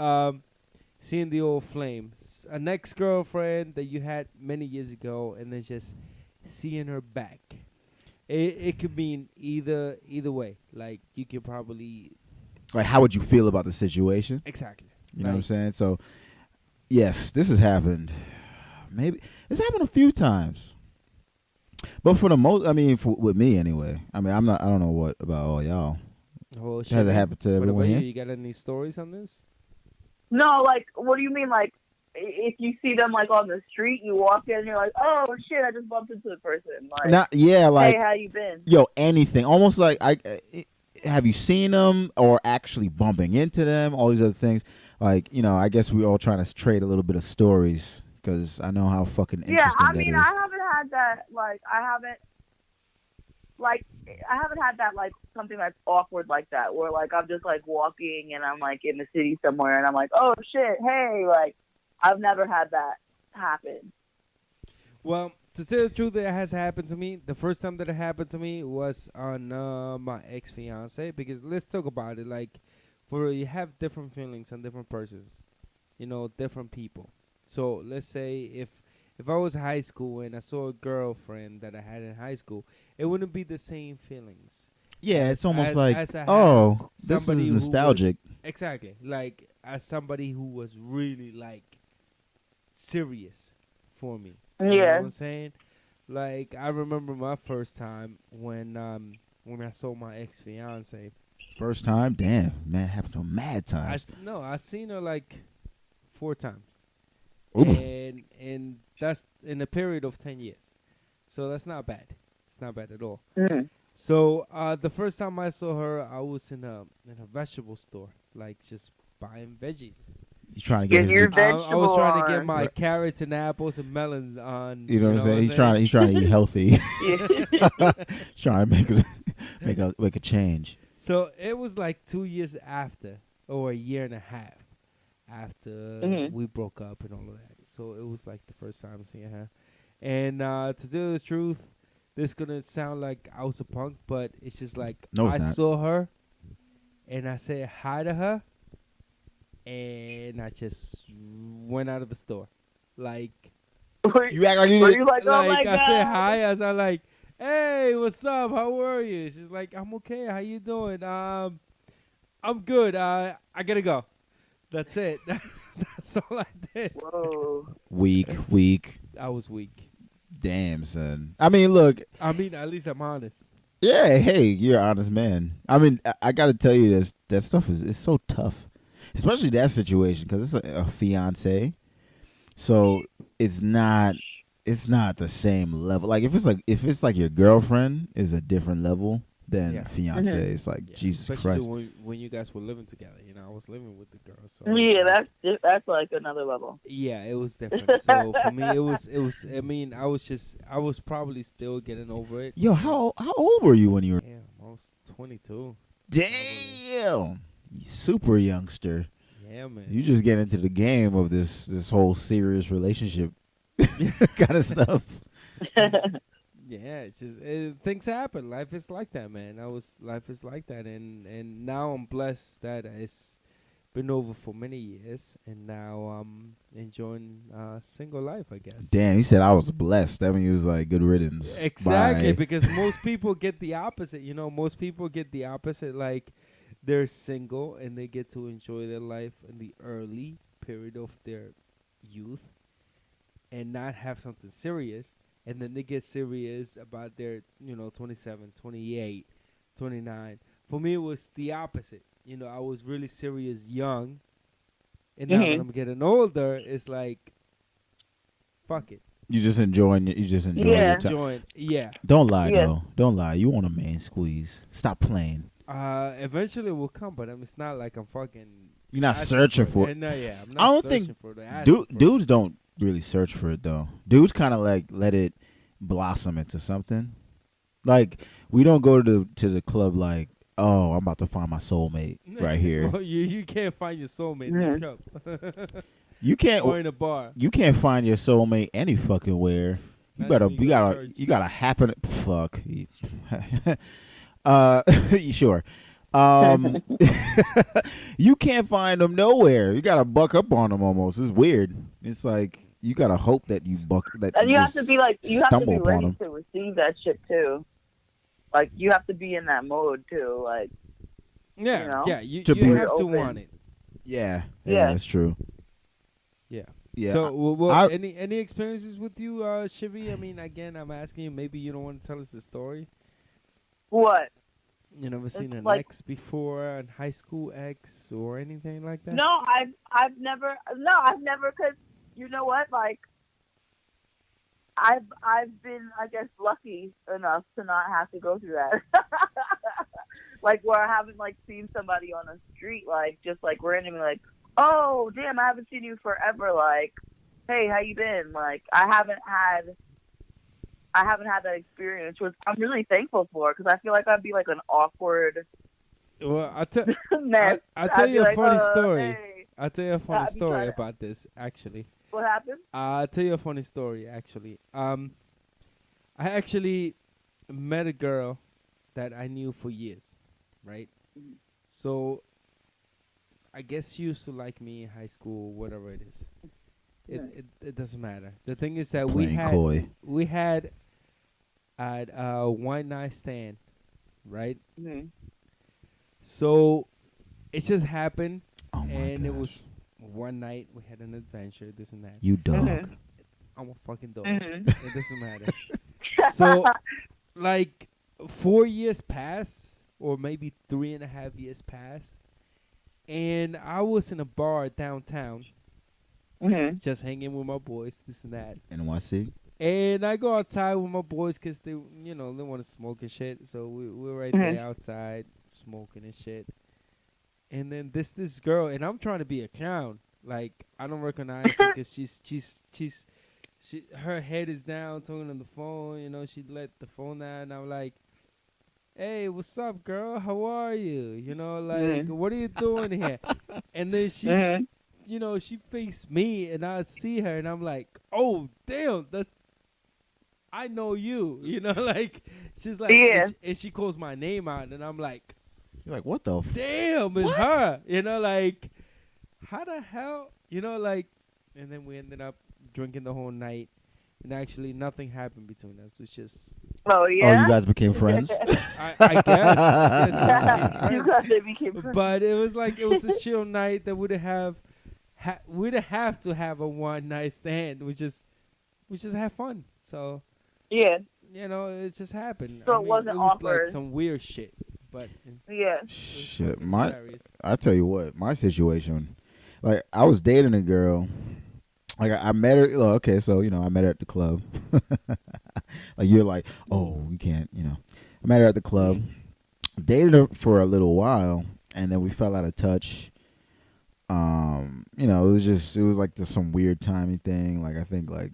seeing the old flames. An ex-girlfriend that you had many years ago, and then just seeing her back. It could mean either way. Like, you could probably... Like, how would you feel about the situation? Exactly. You know what I'm saying? So, yes, this has happened. Maybe it's happened a few times. But for the most, I mean, with me anyway. I mean, I don't know what about all y'all. Oh, shit. Has it happened to What everyone about here? you got any stories on this? No, like, what do you mean? Like, if you see them like on the street, you walk in and you're like, oh shit, I just bumped into the person. Like, Like, hey, how you been? yo, anything. Almost like have you seen them or actually bumping into them? All these other things. Like, you know, I guess we're all trying to trade a little bit of stories because I know how fucking interesting I that mean, is. I haven't had that. Like, I haven't had that, like, something that's awkward like that, where, like, I'm just, like, walking and I'm, like, in the city somewhere and I'm like, oh, shit, hey, like, I've never had that happen. Well, to tell the truth, it has happened to me. The first time that it happened to me was on my ex-fiance, because let's talk about it. Like, you have different feelings on different persons, you know, different people. So let's say if I was in high school and I saw a girlfriend that I had in high school, it wouldn't be the same feelings. Yeah, it's almost like, as I oh, have this somebody is who was- nostalgic. Exactly. Like, as somebody who was really, like, serious for me. You know Yeah. what I'm saying? Like, I remember my first time when I saw my ex-fiance First time, damn, man, happened to mad I times. no, I seen her like 4 times, Ooh. and that's in a period of 10 years. So that's not bad. It's not bad at all. Mm. So the first time I saw her, I was in a vegetable store, like just buying veggies. He's trying to get his, Your I was trying to get on. my Right. carrots and apples and melons on. you know what I'm saying? He's trying to eat healthy. Yeah. He's trying to make a change. So it was like 2 years after, or a year and a half after Mhm. we broke up and all of that. So it was like the first time seeing her. And to tell the truth, this gonna sound like I was a punk, but it's just like No, it's I not. saw her, and I said hi to her, and I just went out of the store, like You act like you Were did. you like, oh my I God? said hi. I was like, hey, what's up? How are you? She's like, I'm okay. How you doing? I'm good. I gotta go. That's it. That's all I did. Whoa. Weak. I was weak. Damn, son. I mean, look. I mean, at least I'm honest. Yeah, hey, you're an honest man. I mean, I got to tell you this. That stuff is so tough, especially that situation because it's a fiance. So it's not the same level. Like if it's like your girlfriend is a different level than Yeah. fiance. Mhm. It's like Yeah, Jesus especially Christ. when you guys were living together. You know, I was living with the girl. So Yeah, that's like another level. yeah, it was different. So for me, it was. I mean, I was probably still getting over it. Yo, how old were you when you were? Damn, I was 22. Damn, you super youngster. Yeah, man. You just get into the game of this whole serious relationship kind of stuff. Yeah, it's just things happen. Life is like that, man. Life is like that, and now I'm blessed that it's been over for many years, and now I'm enjoying single life, I guess. Damn, he said I was blessed. That mean he was like good riddance. Exactly, Bye. because most people get the opposite. You know, most people get the opposite. Like they're single and they get to enjoy their life in the early period of their youth, and not have something serious. And then they get serious about their, 27, 28, 29. For me, it was the opposite. You know, I was really serious young. And now when Mhm. I'm getting older, it's like, fuck it. You just enjoying your Yeah. time. Enjoying. Yeah. Don't lie Yeah. though. Don't lie. You want a man squeeze. Stop playing. Eventually it will come, but it's not like I'm fucking. You're not asking searching for it. it. No, yeah. I'm not I don't searching think for it. Asking for it. Dudes don't really search for it though. Dudes kind of like let it blossom into something. Like we don't go to the club like, oh, I'm about to find my soulmate right here. Well, you can't find your soulmate in Mhm. the club. You can't. or in a bar. You can't find your soulmate any fucking where. You Not better. even You go to gotta. church. You gotta happen. Fuck. Sure. You can't find them nowhere. You gotta buck up on them almost. It's weird. It's like you gotta hope that you buck that. And you have just to be like, you have to be stumble upon ready them. to receive that shit too. Like you have to be in that mode too. Like Yeah, you know? yeah. You To you be have to open. want it. Yeah. Yeah. That's true. Yeah. Yeah. So, well, I- any experiences with you, Shivy? I mean, again, I'm asking you. Maybe you don't want to tell us the story. what? You never seen an like- ex before, an high school ex, or anything like that? No, I've never. Because you know what? Like I've been, I guess, lucky enough to not have to go through that. Like where I haven't like seen somebody on the street, like just like randomly, like, oh damn, I haven't seen you forever. Like, hey, how you been? Like I haven't had that experience, which I'm really thankful for because I feel like I'd be like an awkward Well, I tell mess. I tell I'd be you a like, funny story. Hey, I'll tell you a funny I'd be story trying to- about this. Actually, what happened? I'll tell you a funny story. Actually, I actually met a girl that I knew for years, right? Mhm. So I guess she used to like me in high school, whatever it is. It doesn't matter. The thing is that Playing coy. we had at one night stand, right? Mm-hmm. So it just happened, Oh my and it gosh. was one night we had an adventure, this and that. You dog. Mhm. I'm a fucking dog. Mhm. It doesn't matter. So, like 4 years passed, or maybe 3.5 years passed, and I was in a bar downtown, Mm-hmm. just hanging with my boys, this and that. NYC. And I go outside with my boys 'cause they, they want to smoke and shit. So we're right Mhm. there outside smoking and shit. And then this girl, and I'm trying to be a clown. Like, I don't recognize her 'cause her head is down talking on the phone. She let the phone down, and I'm like, "Hey, what's up, girl? How are you? Like, Mhm. what are you doing here?" And then Mhm. she faced me, and I see her, and I'm like, "Oh, damn, I know you." Like, she's like, Yeah. and she calls my name out, and I'm like, You're like, what the? damn, it's What? her. Like, how the hell? Like, and then we ended up drinking the whole night, and actually nothing happened between us. It's just, Oh Oh, yeah. you guys became friends. I guess You we guys they became became friends. friends. But it was like, it was a chill night that we'd have to have a one night stand, which is have fun. So, Yeah. it just happened. So I it mean, wasn't it was like awkward. some weird shit, but Yeah. Shit, fucking my hilarious. I tell you what, my situation, like I was dating a girl, like I met her. Oh, okay, so I met her at the club. Like you're like, oh, we can't, I met her at the club, dated her for a little while, and then we fell out of touch. It was like some weird timing thing. Like I think like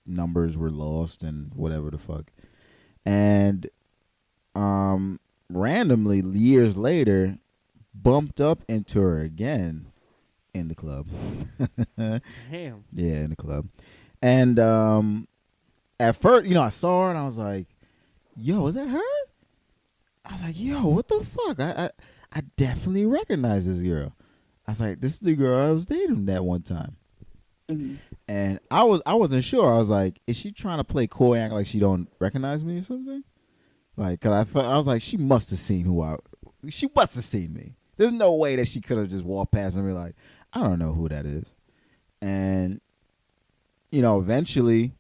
numbers were lost and whatever the fuck, and randomly years later bumped up into her again in the club. Damn. Yeah, in the club. And at first, I saw her and I was like, yo, is that her? I was like, yo, what the fuck? I definitely recognize this girl. I was like, this is the girl I was dating that one time. Mhm. And I wasn't sure. I was like, is she trying to play coy, act like she don't recognize me or something? Like, cause I was like, she must have seen she must have seen me. There's no way that she could have just walked past and be like, I don't know who that is. And eventually,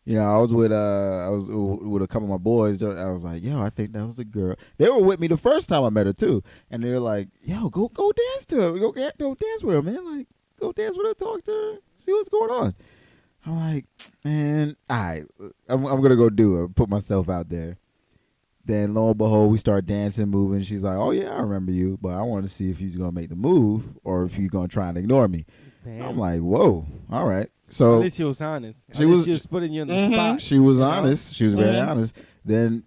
I was with a couple of my boys. I was like, yo, I think that was the girl. They were with me the first time I met her too, and they were like, yo, go dance to her, go dance with her, man. Like, go dance with her, talk to her, see what's going on. I'm like, man, all right, I'm gonna go do it, put myself out there. Then lo and behold, we start dancing, moving. She's like, oh yeah, I remember you, but I want to see if you're gonna make the move or if you're gonna try and ignore me. Damn. I'm like, whoa, all right. At So least she was honest. She At least was- she was putting you on the Mhm. spot. she was you know? honest. She was very Mhm. honest. Then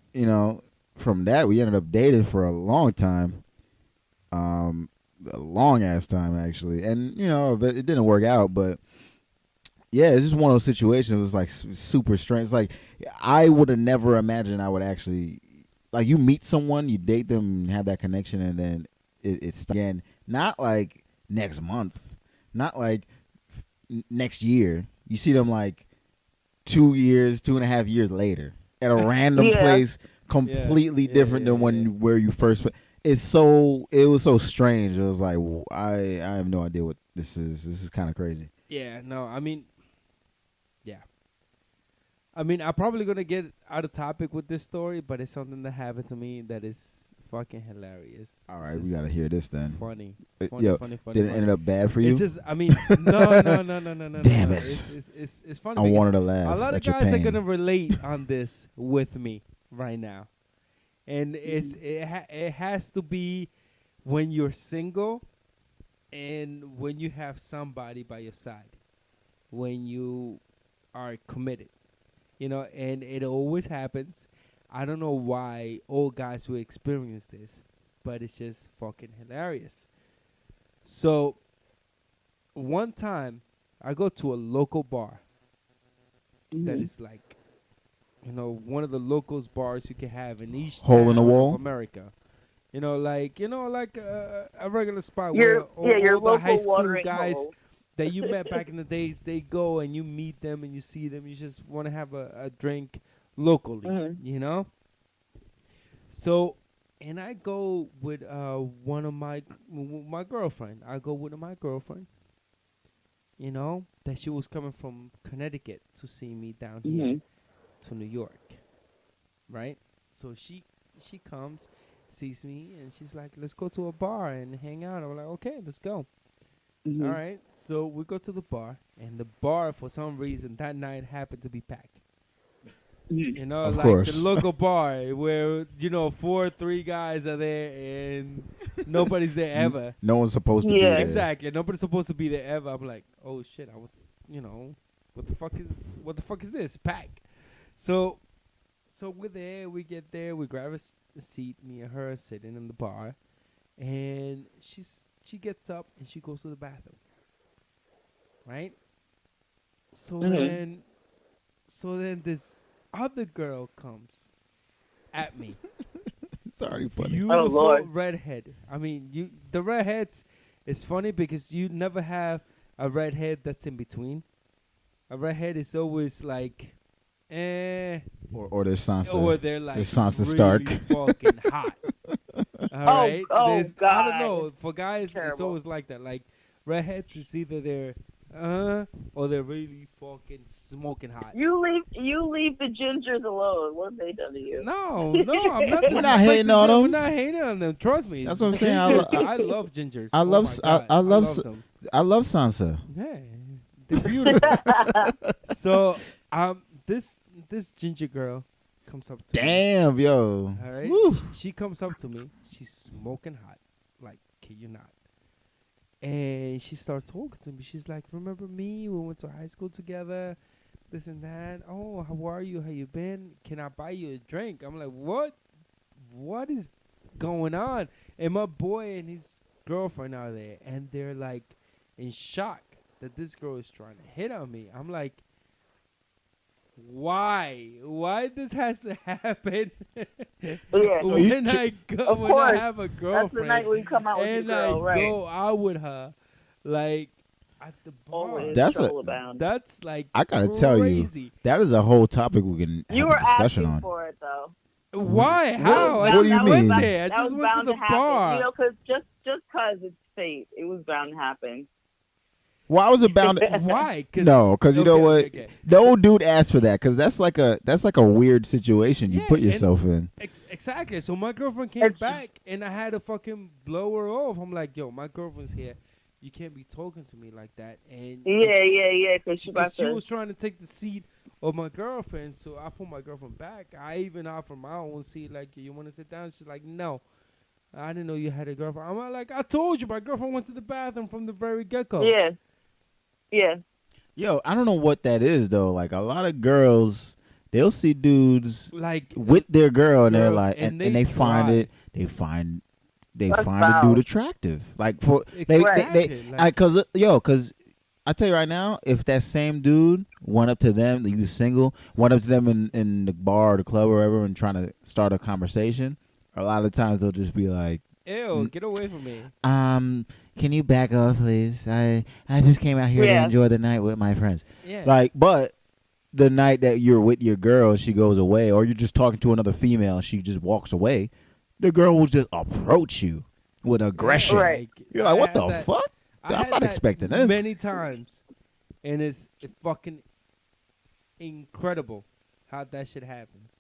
from that we ended up dating for a long time, a long ass time actually. And it didn't work out, but yeah, it's just one of those situations. It was like super strange. It's like I would have never imagined I would actually like you meet someone, you date them, and have that connection, and then it's again not like next month, not like next year. You see them like 2 years, 2.5 years later at a random Yeah. place, completely Yeah, different yeah, than yeah. where you first. It was so strange. It was like I have no idea what this is. This is kind of crazy. Yeah, no, I mean, yeah. I mean, I'm probably going to get out of topic with this story, but it's something that happened to me that is fucking hilarious. All It's right, we just gotta hear this then. Funny. Yo, Funny. did it end up bad for you? It's just, I mean, no. Damn no. it. It's funny I because wanted to laugh. a lot of at your guys are pain. going to relate on this with me right now. And it has to be when you're single and when you have somebody by your side, when you are committed, and it always happens. I don't know why all guys will experience this, but it's just fucking hilarious. So one time I go to a local bar that Mhm. is like, one of the locals bars you can have in each Hole in the town wall? of America. Like a regular spot Your where your all the high local school watering guys hole. that you met back in the days, they go and you meet them and you see them. You just want to have a drink locally, Mhm. So, and I go with one of my girlfriend. I go with my girlfriend. That she was coming from Connecticut to see me down here Mhm. to New York, right? So she comes, sees me and she's like, "Let's go to a bar and hang out." I'm like, "Okay, let's go." Mhm. All right, so we go to the bar, and the bar for some reason that night happened to be packed. Mhm. You know, Of like course. the local bar where 3 guys are there and nobody's there ever. No one's supposed to be Yeah. there. Exactly, nobody's supposed to be there ever. I'm like, oh shit, I was, what the fuck is this? Pack. So we're there. We get there. We grab a seat. Me and her are sitting in the bar, and she gets up and she goes to the bathroom. Right. So Mhm. then this other girl comes at me. It's already funny. Beautiful Lord. redhead. I mean, the redheads is funny because you never have a redhead that's in between. A redhead is always like, Or there's Sansa. or they're like There's Sansa really Stark. fucking hot. All right. oh, I don't God. know. For guys, it's Terrible. always like that. Like redheads is either they're or they're really fucking smoking hot. You leave the gingers alone. What have they done to you? No, I'm not. We're not hating disrespecting on them. them. We're not hating on them. Trust me. That's what I'm saying. I Gingers, I love gingers. I Oh love my s- God, I love s- them. I love Sansa. Yeah, they're beautiful. So this ginger girl comes up to me. Damn, yo. All right, Woo. she comes up to me. She's smoking hot, like kid you not. And she starts talking to me. She's like, "Remember me? We went to high school together. This and that. Oh, how are you? How you been? Can I buy you a drink?" I'm like, "What? What is going on?" And my boy and his girlfriend are there, and they're like in shock that this girl is trying to hit on me. I'm like, why? Why this has to happen? Yeah. So you when I go, Of when I course. have a That's the girlfriend, night when you come out with your and girl, I right? go out with her, like at the bar. Always That's a- trouble abound. That's like I gotta tell you, crazy. that is a whole topic we can You have were a discussion asking on. for it though. Why? How? I what do just you went mean? there. I That just was went to bound the to happen. bar. You know, because just cause it's fate, it was bound to happen. Why was it bound? To, Why? no, because you know Okay, what? okay. No dude asked for that because that's like a weird situation you Yeah, put and- yourself in. Exactly. So my girlfriend came It's- back, and I had to fucking blow her off. I'm like, yo, my girlfriend's here. You can't be talking to me like that. And Yeah, because she because about she to. was trying to take the seat of my girlfriend, so I put my girlfriend back. I even offered my own seat, like, you want to sit down? She's like, no. I didn't know you had a girlfriend. I'm like, I told you, my girlfriend went to the bathroom from the very get-go. Yeah. Yo, I don't know what that is though. Like a lot of girls, they'll see dudes Like, with their girl, and they're girls, like, and and they they find try. it, they That's find the foul. dude attractive. Like for Exactly. Like- cause I tell you right now, if that same dude went up to them, he was single, went up to them in the bar or the club or wherever, and trying to start a conversation, a lot of times they'll just be like, ew, get away from me. can you back off, please? I just came out here to Yeah. enjoy the night with my friends. Yeah. Like, but the night that you're with your girl, she goes away, or you're just talking to another female, she just walks away, the girl will just approach you with aggression. Right. You're like, I what had the that- fuck? I I'm had not that expecting this. many times, and it's fucking incredible how that shit happens.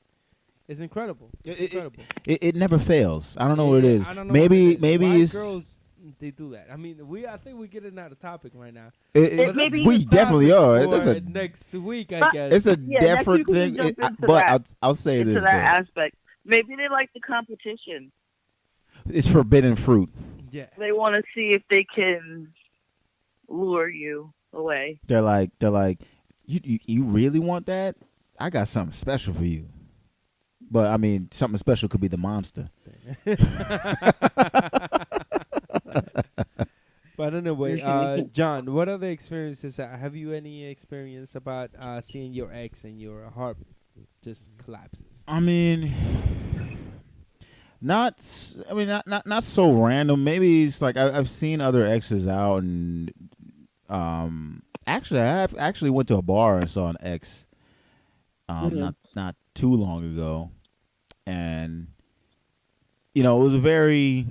It's incredible. It's incredible. It never fails. I don't know what it Yeah, is. I don't know Maybe what it is. maybe Why it's girls they do that. I mean, I think we're getting out of topic right now. it- maybe we it's definitely are. For That's a next week, I But- guess. it's a Yeah, next different week we thing. can jump into But that. I'll say Into this that though. aspect. Maybe they like the competition. It's forbidden fruit. Yeah. They want to see if they can lure you away. They're like, you really want that? I got something special for you. But I mean, something special could be the monster. But anyway, John, what other experiences have you any experience about seeing your ex and your heart just collapses? I mean, not so random. Maybe it's like I've seen other exes out, and actually, I actually went to a bar and saw an ex, not too long ago, and it was a very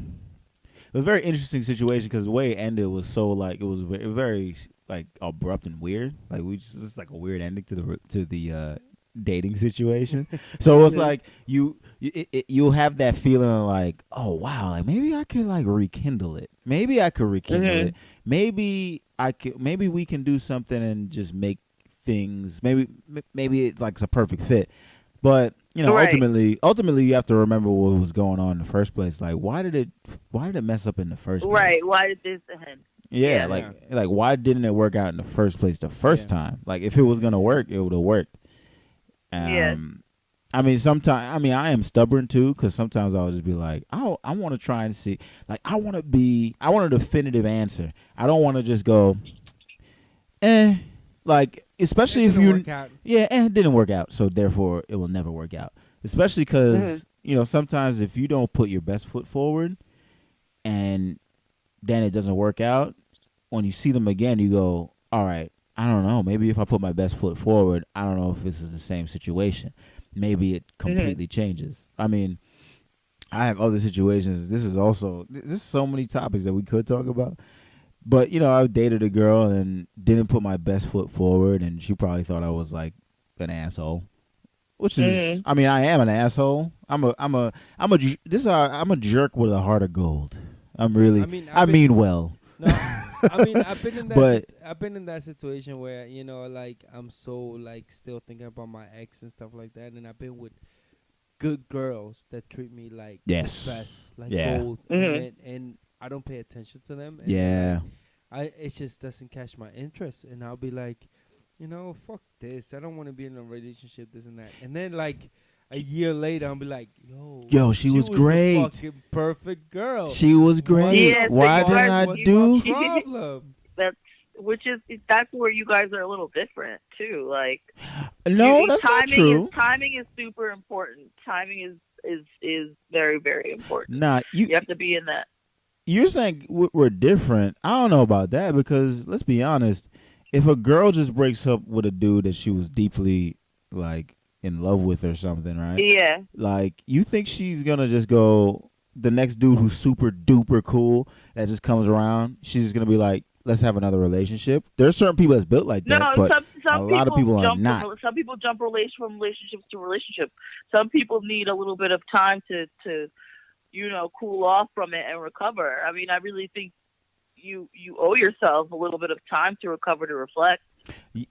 interesting situation because the way it ended was so like it was very like abrupt and weird. Like it's like a weird ending to the dating situation. So it's like you'll have that feeling of like, oh wow, like maybe I could like rekindle it. Maybe I could rekindle it. Maybe we can do something and just make things. Maybe it's like it's a perfect fit. But Right. ultimately, you have to remember what was going on in the first place. Like, why did it mess up in the first place? Right. Why did this end? Yeah, Yeah. like why didn't it work out in the first place the first time? Like, if it was gonna work, it would have worked. Yes. I mean, sometimes I am stubborn too, because sometimes I'll just be like, I want to try and see, like, I want a definitive answer. I don't want to just go, like, especially It if didn't you, work out. it didn't work out, so therefore it will never work out. Especially because sometimes if you don't put your best foot forward, and then it doesn't work out, when you see them again, you go, all right, I don't know. Maybe if I put my best foot forward, I don't know if this is the same situation. Maybe it completely changes. I mean, I have other situations. There's so many topics that we could talk about. But, I dated a girl and didn't put my best foot forward, and she probably thought I was like an asshole. Which is, I mean, I am an asshole. I'm a jerk with a heart of gold. I'm really, I mean well. No, I mean, I've been in that. But- I've been in that situation where like I'm so like still thinking about my ex and stuff like that, and I've been with good girls that treat me like Yes. the best, like Yeah. gold, and I don't pay attention to them. And Yeah. it just doesn't catch my interest, and I'll be like, fuck this. I don't want to be in a relationship, this and that. And then like a year later, I'll be like, Yo, she was great. the fucking perfect girl. She was great. Yes, Why but you didn't guys- I you- do? Problem. That's where you guys are a little different too. Like, No, that's not true. Timing is super important. Timing is very, very important. Nah, You have to be in that. you're saying we're different. I don't know about that, because let's be honest. If a girl just breaks up with a dude that she was deeply like in love with or something, right? Yeah. Like, you think she's gonna just go the next dude who's super duper cool that just comes around? She's just gonna be like, let's have another relationship. There's certain people that's built like that, No, but some a lot of people are jump not. Some people jump from relationships to relationship. Some people need a little bit of time to cool off from it and recover. I mean, I really think you owe yourself a little bit of time to recover, to reflect.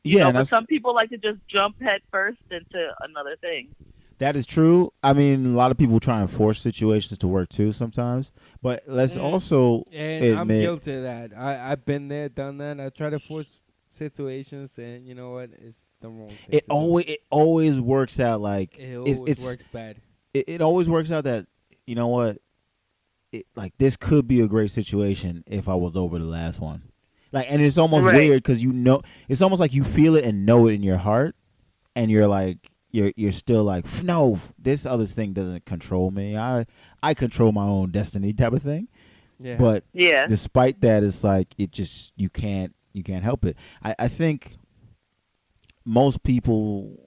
Yeah, but some people like to just jump head first into another thing. that is true. I mean, a lot of people try and force situations to work too sometimes. But let's also And admit, I'm guilty of that. I've been there, done that. I try to force situations, and you know what? It's the wrong thing. it always works out like It always works bad. It always works out that, you know what, like this could be a great situation if I was over the last one. Like, and it's almost Right. weird because it's almost like you feel it and know it in your heart, and you're like you're still like, no, this other thing doesn't control me. I control my own destiny, type of thing. Yeah. But Yeah. despite that, it's like you can't help it. I think most people,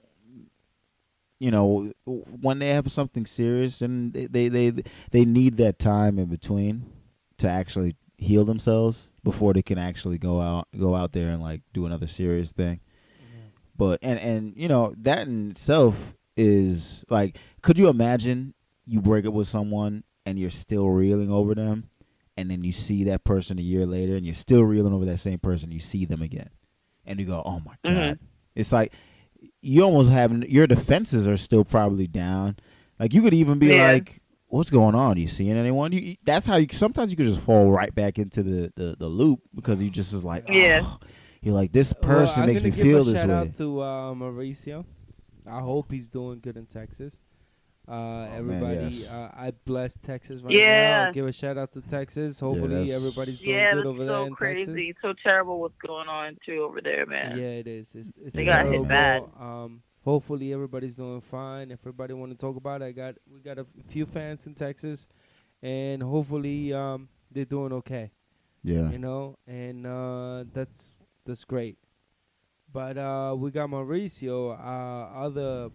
when they have something serious, and they need that time in between to actually heal themselves before they can actually go out there and like do another serious thing. But and that in itself is like, could you imagine you break up with someone and you're still reeling over them, and then you see that person a year later and you're still reeling over that same person, you see them again and you go, oh my God. It's like you almost have, your defenses are still probably down. Like, you could even be like, what's going on? Are you seeing anyone? That's how sometimes you could just fall right back into the loop, because you just is like, oh, you're like, this person makes me feel this way. I'm gonna give a shout out to Mauricio. I hope he's doing good in Texas. Everybody, man, yes. I bless Texas right Yeah. now. Give a shout out to Texas. Hopefully that's- everybody's doing Yeah, good that's over there so in crazy. Texas. It's so terrible what's going on too over there, man. Yeah, it is. It's They got terrible. hit bad. Hopefully everybody's doing fine. If everybody want to talk about it, we got a few fans in Texas, and hopefully they're doing okay. Yeah. And that's great. But we got Mauricio, other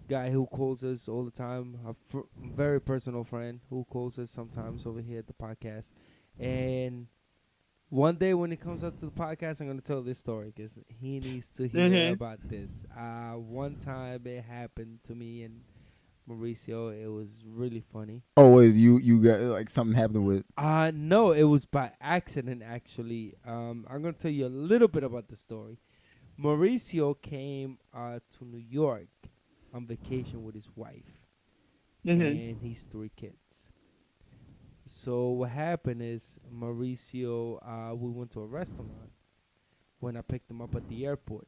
guy who calls us all the time, a very personal friend who calls us sometimes over here at the podcast, and One day when he comes up to the podcast, I'm gonna tell this story because he needs to hear Mhm. about this. One time it happened to me and Mauricio. It was really funny. Oh wait, you got like something happened with? No, it was by accident actually. I'm gonna tell you a little bit about the story. Mauricio came to New York on vacation with his wife Mhm. and his 3 kids. So what happened is Mauricio, we went to a restaurant. When I picked him up at the airport,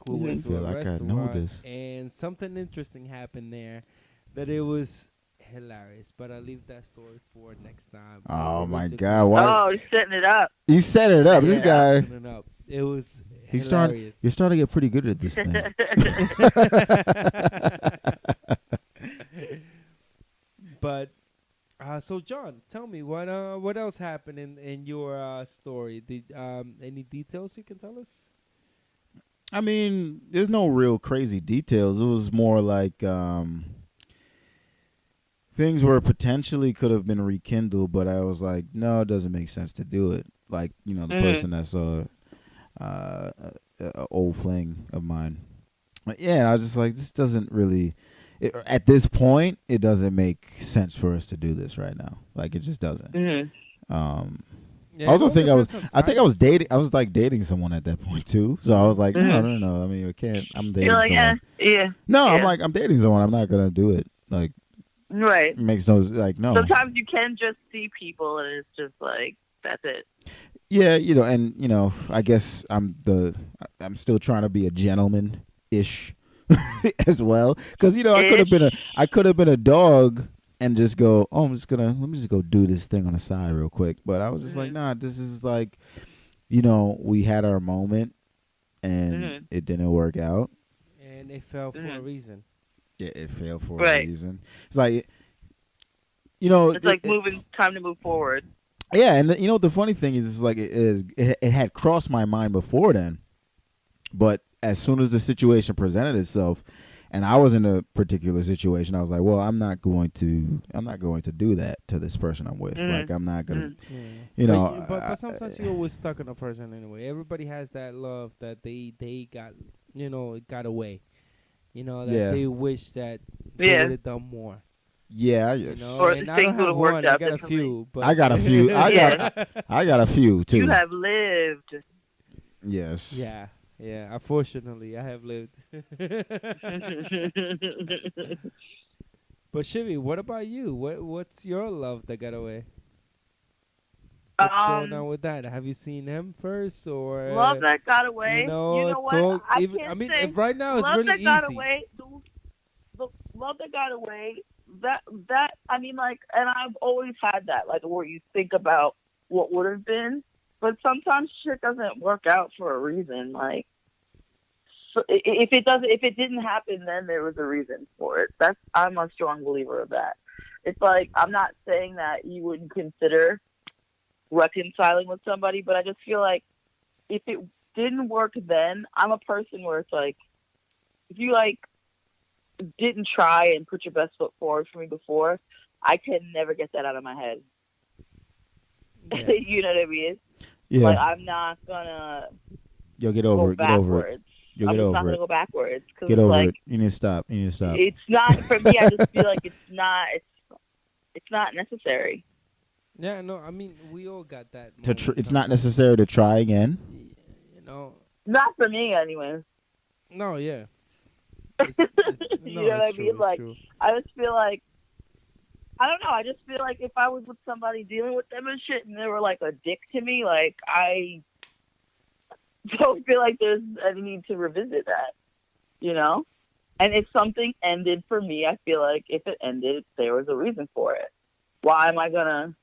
we Mhm. went I to feel a like I restaurant, know this. and something interesting happened there that it was hilarious. But I'll leave that story for next time. when Oh my Mauricio God! comes. Why Oh, he's setting it up. he set it up? This Yeah, guy, setting it up. It was he's starting. hilarious. You're starting to get pretty good at this thing. But so John, tell me what else happened in your story? Did any details you can tell us? I mean, there's no real crazy details. It was more like things where potentially could have been rekindled, but I was like, no, it doesn't make sense to do it. Like, the Mhm. person that's a old fling of mine. Yeah, I was just like, this doesn't really. At this point, it doesn't make sense for us to do this right now. Like, it just doesn't. Mhm. Yeah, I also it all think I was. depends on I think I time. was dating. I was like dating someone at that point too. So I was like, no, Mhm. no. I mean, I can't. I'm dating You're like, someone. yeah, No, I'm yeah. like, I'm dating someone. I'm not gonna do it. Like, right. it makes no like no. Sometimes you can just see people, and it's just like that's it. Yeah, and I guess I'm still trying to be a gentleman ish as well, because I could have been a dog and just go, oh, let me just go do this thing on the side real quick. But I was just like, Mhm. nah, this is like, we had our moment and Mhm. it didn't work out. And it fell for a Mhm. reason. Yeah, it failed for a Right. reason. It's like, It's like time to move forward. yeah, and the funny thing is like it had crossed my mind before then, but as soon as the situation presented itself, and I was in a particular situation, I was like, well, I'm not going to do that to this person I'm with. Mhm. Like, I'm not gonna, Mhm. Yeah. know. But sometimes you're always stuck on a person anyway. Everybody has that love that they got, it got away. That Yeah. they wish that they Yeah. would have done more. Yeah, Or And I things don't would have have worked one. I out got a differently. few. But I got a few. I got a few too. You have lived. Yes. Yeah. Unfortunately, I have lived. But Shivi, what about you? What's your love that got away? What's going on with that? Have you seen him first, or Love that got away. You know, what? talk. I Even, can't I mean, say if right now it's love really that got easy. away. The love that got away. That I mean, like, and I've always had that, like, where you think about what would have been, but sometimes shit doesn't work out for a reason. Like, so if it didn't happen, then there was a reason for it. I'm a strong believer of that. It's like, I'm not saying that you wouldn't consider reconciling with somebody, but I just feel like if it didn't work then, I'm a person where it's like, if you like didn't try and put your best foot forward for me before, I can never get that out of my head. Yeah. You know what I mean? Yeah. Like, I'm not gonna Yo, get go over it. Get over it. backwards. Yo, I'm get just not over gonna it. go backwards because Get it's over like, it. You need to stop. it's not for me. I just feel like it's not necessary. Yeah, no, I mean, we all got that. It's not necessary to try again. Not for me, anyways. No, yeah. You know what I mean? Like, I just feel like, I don't know. I just feel like if I was with somebody dealing with them and shit, and they were like a dick to me, like, I don't feel like there's any need to revisit that. And if something ended for me, I feel like if it ended, there was a reason for it. Why am I gonna?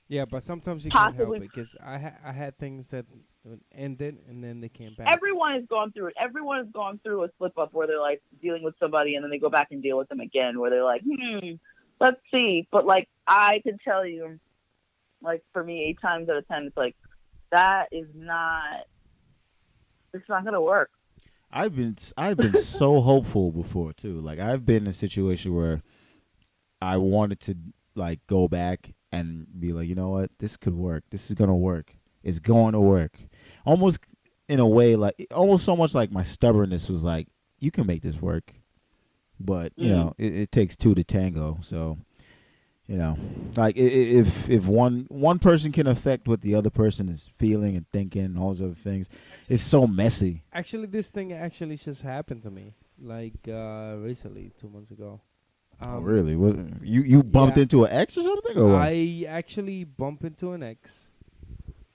Yeah, but sometimes you can't help Possibly. it because I had things that ended and then they came back. Everyone has gone through it. Everyone has gone through a slip up where they're like dealing with somebody and then they go back and deal with them again, where they're like, let's see. But like, I can tell you, like, for me, 8 times out of 10, it's like, it's not gonna work. I've been so hopeful before too. Like, I've been in a situation where I wanted to like go back and be like, you know what, this could work. This is gonna work. It's going to work. Almost in a way, like almost so much like my stubbornness was like, you can make this work, but you know, it takes two to tango. So you know, like if one person can affect what the other person is feeling and thinking and all those other things, it's so messy. Actually, this thing actually just happened to me like recently, 2 months ago. Oh, really? What, you bumped yeah. into an ex or something, or what? I actually bumped into an ex,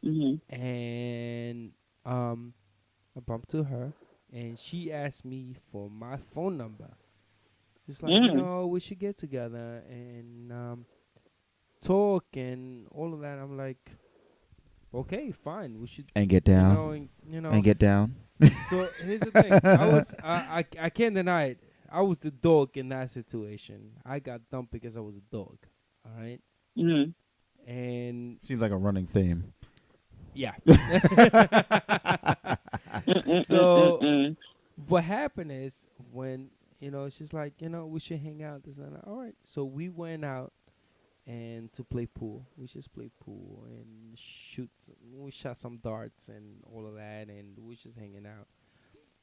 Mm-hmm. and I bumped to her, and she asked me for my phone number. Just like, we should get together and talk and all of that. I'm like, okay, fine, we should. And get down. And get down. So here's the thing. I can't deny it. I was the dog in that situation. I got dumped because I was a dog. All right. Mm-hmm. And Seems like a running theme. yeah. So what happened is when she's like, we should hang out. This and that. All right. So we went out and to play pool. We just played pool and we shot some darts and all of that, and we just hanging out.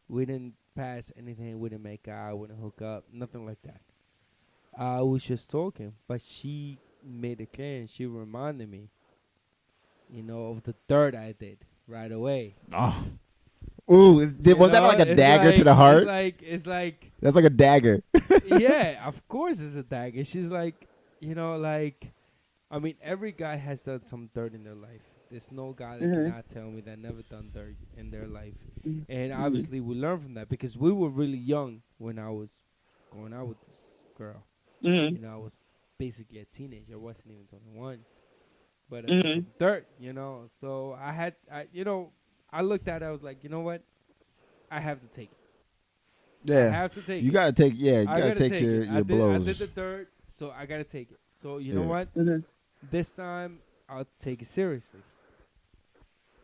We didn't pass anything. We didn't make out. We didn't hook up. Nothing like that. I was just talking, but she made it clear and she reminded me, of the dirt I did right away. Oh. Ooh, was that like a dagger to the heart? It's like That's like a dagger. yeah, of course it's a dagger. She's like, I mean, every guy has done some dirt in their life. There's no guy that cannot tell me that never done dirt in their life. And obviously we learned from that because we were really young when I was going out with this girl. I was basically a teenager. I wasn't even 21. But I did some dirt, So I looked at it. I was like, you know what? I have to take it. Yeah. I have to take it. You gotta take. Yeah, you I gotta take your it. blows. I did the dirt, so I gotta take it. So you know what? Mm-hmm. This time I'll take it seriously.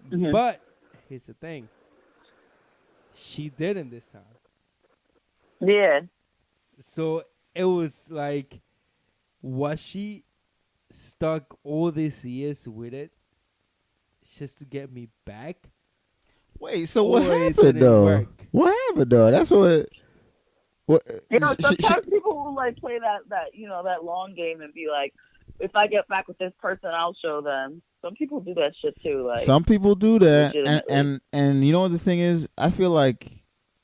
Mm-hmm. But here's the thing. She didn't this time. Yeah. So it was like, was she stuck all these years with it just to get me back? Wait, so what Or it happened didn't though? work? What happened though? That's what. Sometimes people will like play that long game and be like, if I get back with this person, I'll show them. Some people do that shit too. Like some people do that, legitimately. and you know what the thing is? I feel like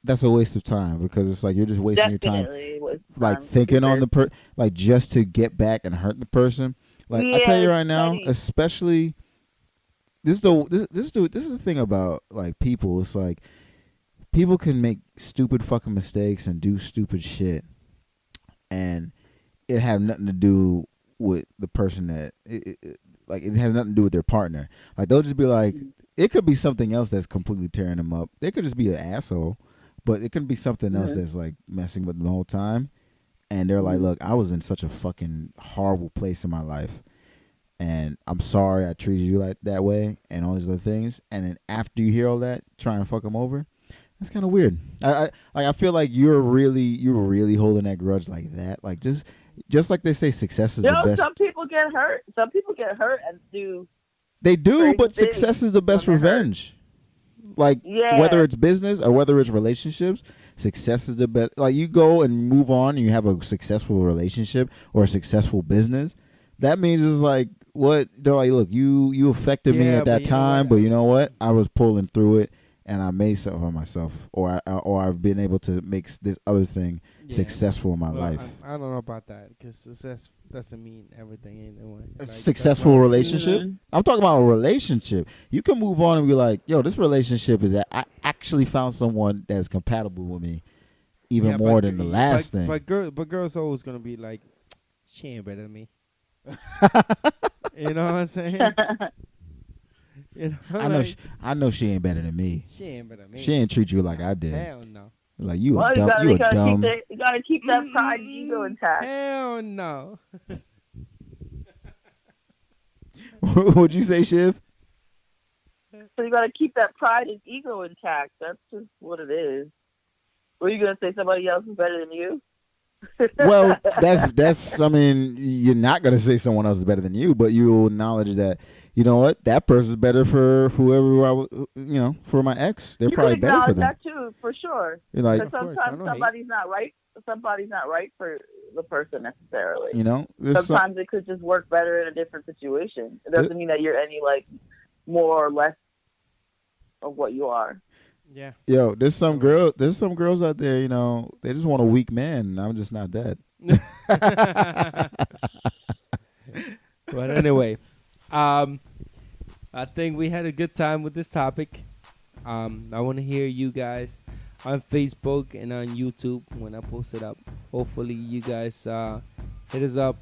that's a waste of time because it's like you're just wasting your time, Definitely was like time. thinking on the like just to get back and hurt the person. Like I tell you right now, especially this is the thing about like people. It's like people can make stupid fucking mistakes and do stupid shit, and it have nothing to do with the person that like it has nothing to do with their partner. Like they'll just be like, it could be something else that's completely tearing them up. They could just be an asshole, but it could be something else that's like messing with them the whole time. And they're like, look, I was in such a fucking horrible place in my life, and I'm sorry I treated you like that way, and all these other things. And then after you hear all that, try and fuck them over. That's kind of weird. I feel like you're really holding that grudge like that. Like just like they say, success is the best. Some people get hurt. Some people get hurt and do. They do, crazy but things success is the best when they're hurt. revenge. Like whether it's business or whether it's relationships, success is the best. Like you go and move on, and you have a successful relationship or a successful business. That means it's like what they're like. Look, you affected me Yeah, at that but you know time, what? but you know what? I was pulling through it, and I made something for myself, or I've been able to make this other thing successful in my life. I don't know about that because success doesn't mean everything anyway. A successful relationship. I'm talking about a relationship. You can move on and be like, yo, this relationship is that I actually found someone that's compatible with me even more than the last thing. But girls always gonna be like, she ain't better than me. You know what I'm saying? I know she ain't better than me. She ain't better than me. She ain't treat you like I did. Hell no. Like you Well, a dumb. You a dumb. You gotta keep that pride and ego intact. Hell no. What'd you say, Shiv? So you gotta keep that pride and ego intact. That's just what it is. Were you gonna say somebody else is better than you? Well, that's. I mean, you're not gonna say someone else is better than you, but you will acknowledge that. You know what? That person's better for whoever I was. You know, for my ex, they're You probably can better for acknowledge them. that too, for sure. You're like, Because course, I sometimes don't hate. somebody's not right. Somebody's not right for the person necessarily. you know, there's some, Sometimes it could just work better in a different situation. It doesn't mean that you're any like more or less of what you are. Yeah. yo, there's some girls out there. You know, they just want a weak man. And I'm just not that. But anyway, I think we had a good time with this topic. I want to hear you guys on Facebook and on YouTube when I post it up. Hopefully, you guys hit us up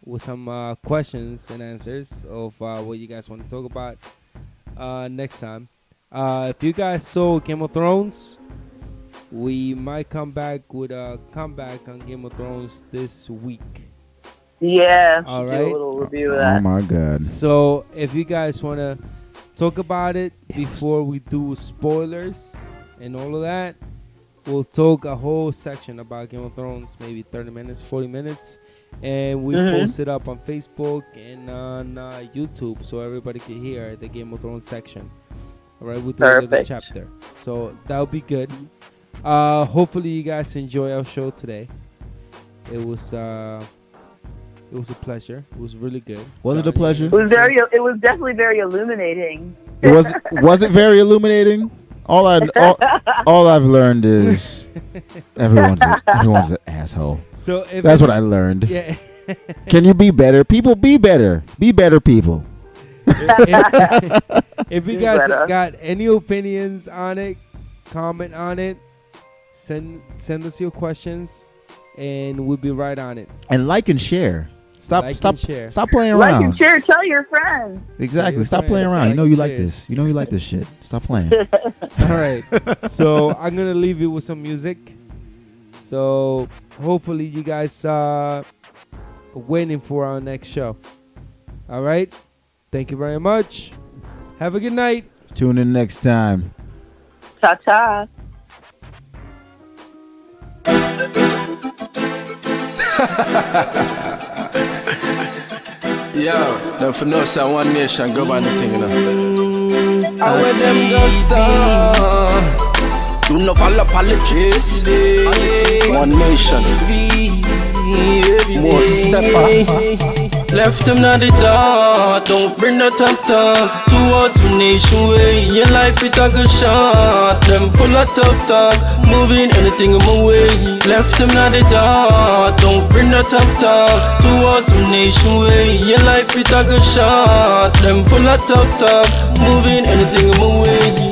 with some questions and answers of what you guys want to talk about next time. If you guys saw Game of Thrones, we might come back with a comeback on Game of Thrones this week. Yeah. All do right. a little review of Oh that. my god. So if you guys want to talk about it before we do spoilers and all of that, we'll talk a whole section about Game of Thrones, maybe 30 minutes, 40 minutes. And we post it up on Facebook and on YouTube so everybody can hear the Game of Thrones section. All right, we'll do a little Perfect. chapter. So that'll be good. Hopefully you guys enjoy our show today. It was a pleasure. It was really good. Was it a pleasure? It was definitely very illuminating. It was it very illuminating? All I've learned is everyone's an asshole. So if That's what I learned. Yeah. Can you be better? People, be better. Be better people. If you Do guys better. got any opinions on it, comment on it. Send us your questions, and we'll be right on it. And like and share. Stop Like stop and share. stop playing Like around. and share. Tell your friends. Exactly. your Stop playing friends. around. You Like know you and like share. this. You know you like this shit. Stop playing. All right. So I'm gonna leave you with some music. So hopefully you guys are waiting for our next show. All right. Thank you very much. Have a good night. Tune in next time. Ta ta. Yo, don't for no say one nation go by the thing, you know. I wear them go star. Do not follow politics. One nation. More stepper. Left them at the door. Don't bring the top talk. Towards the nation way. Your life it a good shot. Them full of tough talk. Moving anything in my way. Left them at the door. Don't bring the top talk. Towards the nation way. Your life it a good shot. Them full of tough talk. Moving anything in my way.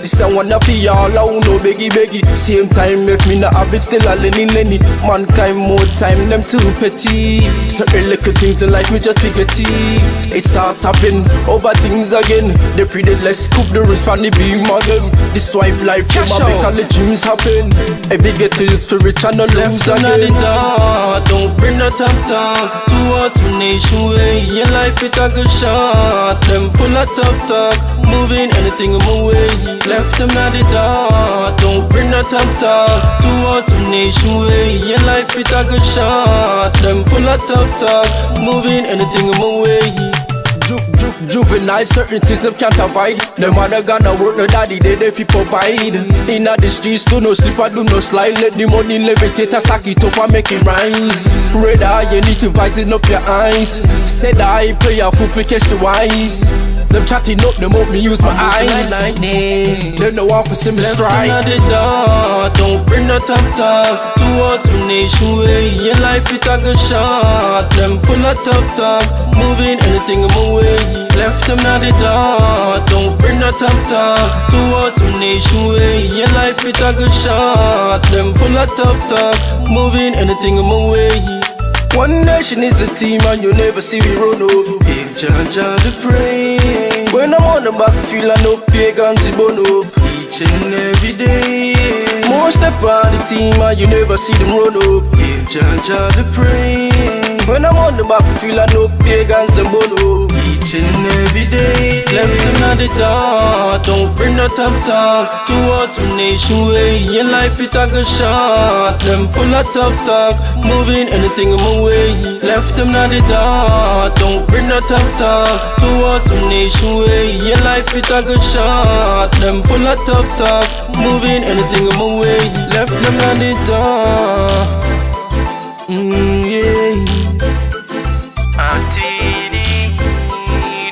This I wanna feel all out, no beggy. Same time make me not have it, still a lenny. Mankind more time, them too petty. Certain little things in life me just forget it. It start tapping over things again. They pray the less scoop the rich from the beam again. This swipe life from a make all the dreams happen. Every get to this for rich and no lose again. Don't bring the top talk towards the nation way. Your life it a good shot. Them full of tough talk, moving anything in my way. Left them at the door. Don't bring the top talk towards the nation way. Your life it a good shot. Them full of tough talk, moving anything in my way. Juvenile, certain things them can't avoid. Them mother gonna work, no daddy, they people provide. Inna the streets, do no sleep, I do no slide. Let the money levitate and stack it up and make it rise. Red eye, you need to brighten up your eyes. Said I play a fool for catch the wise. Them chatting up, them up, me use my eyes. They know how to see me strike. Left the door, don't bring the top talk towards the nation way. Your life it a good shot. Them full of tough talk, moving anything in my way. Left them at the door. Don't bring the top talk towards the nation way. Your life it a good shot. Them full of tough talk, moving anything in my way. One nation is a team and you never see me run up. Big judge of the praise. When I'm on the backfield I know pagans they burn up. Each and every day. More step on the team and you never see them run up. Big judge of the praise. When I'm on the backfield I know pagans they burn up. each and every day. Left them at the dark, don't bring no top talk. To automation way, your life it a go short. Them full of tough talk, moving anything in my way. Left them at the dark, don't bring no top talk. To automation way, your life it a go short. Them full of tough talk, moving anything in my way. Left them at the dark. Yeah. Auntie,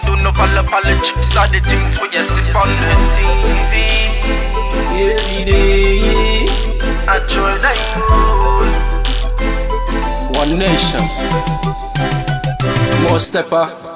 do no politics are the things we just sip on the TV. Every day, I try that road. One nation, more stepper.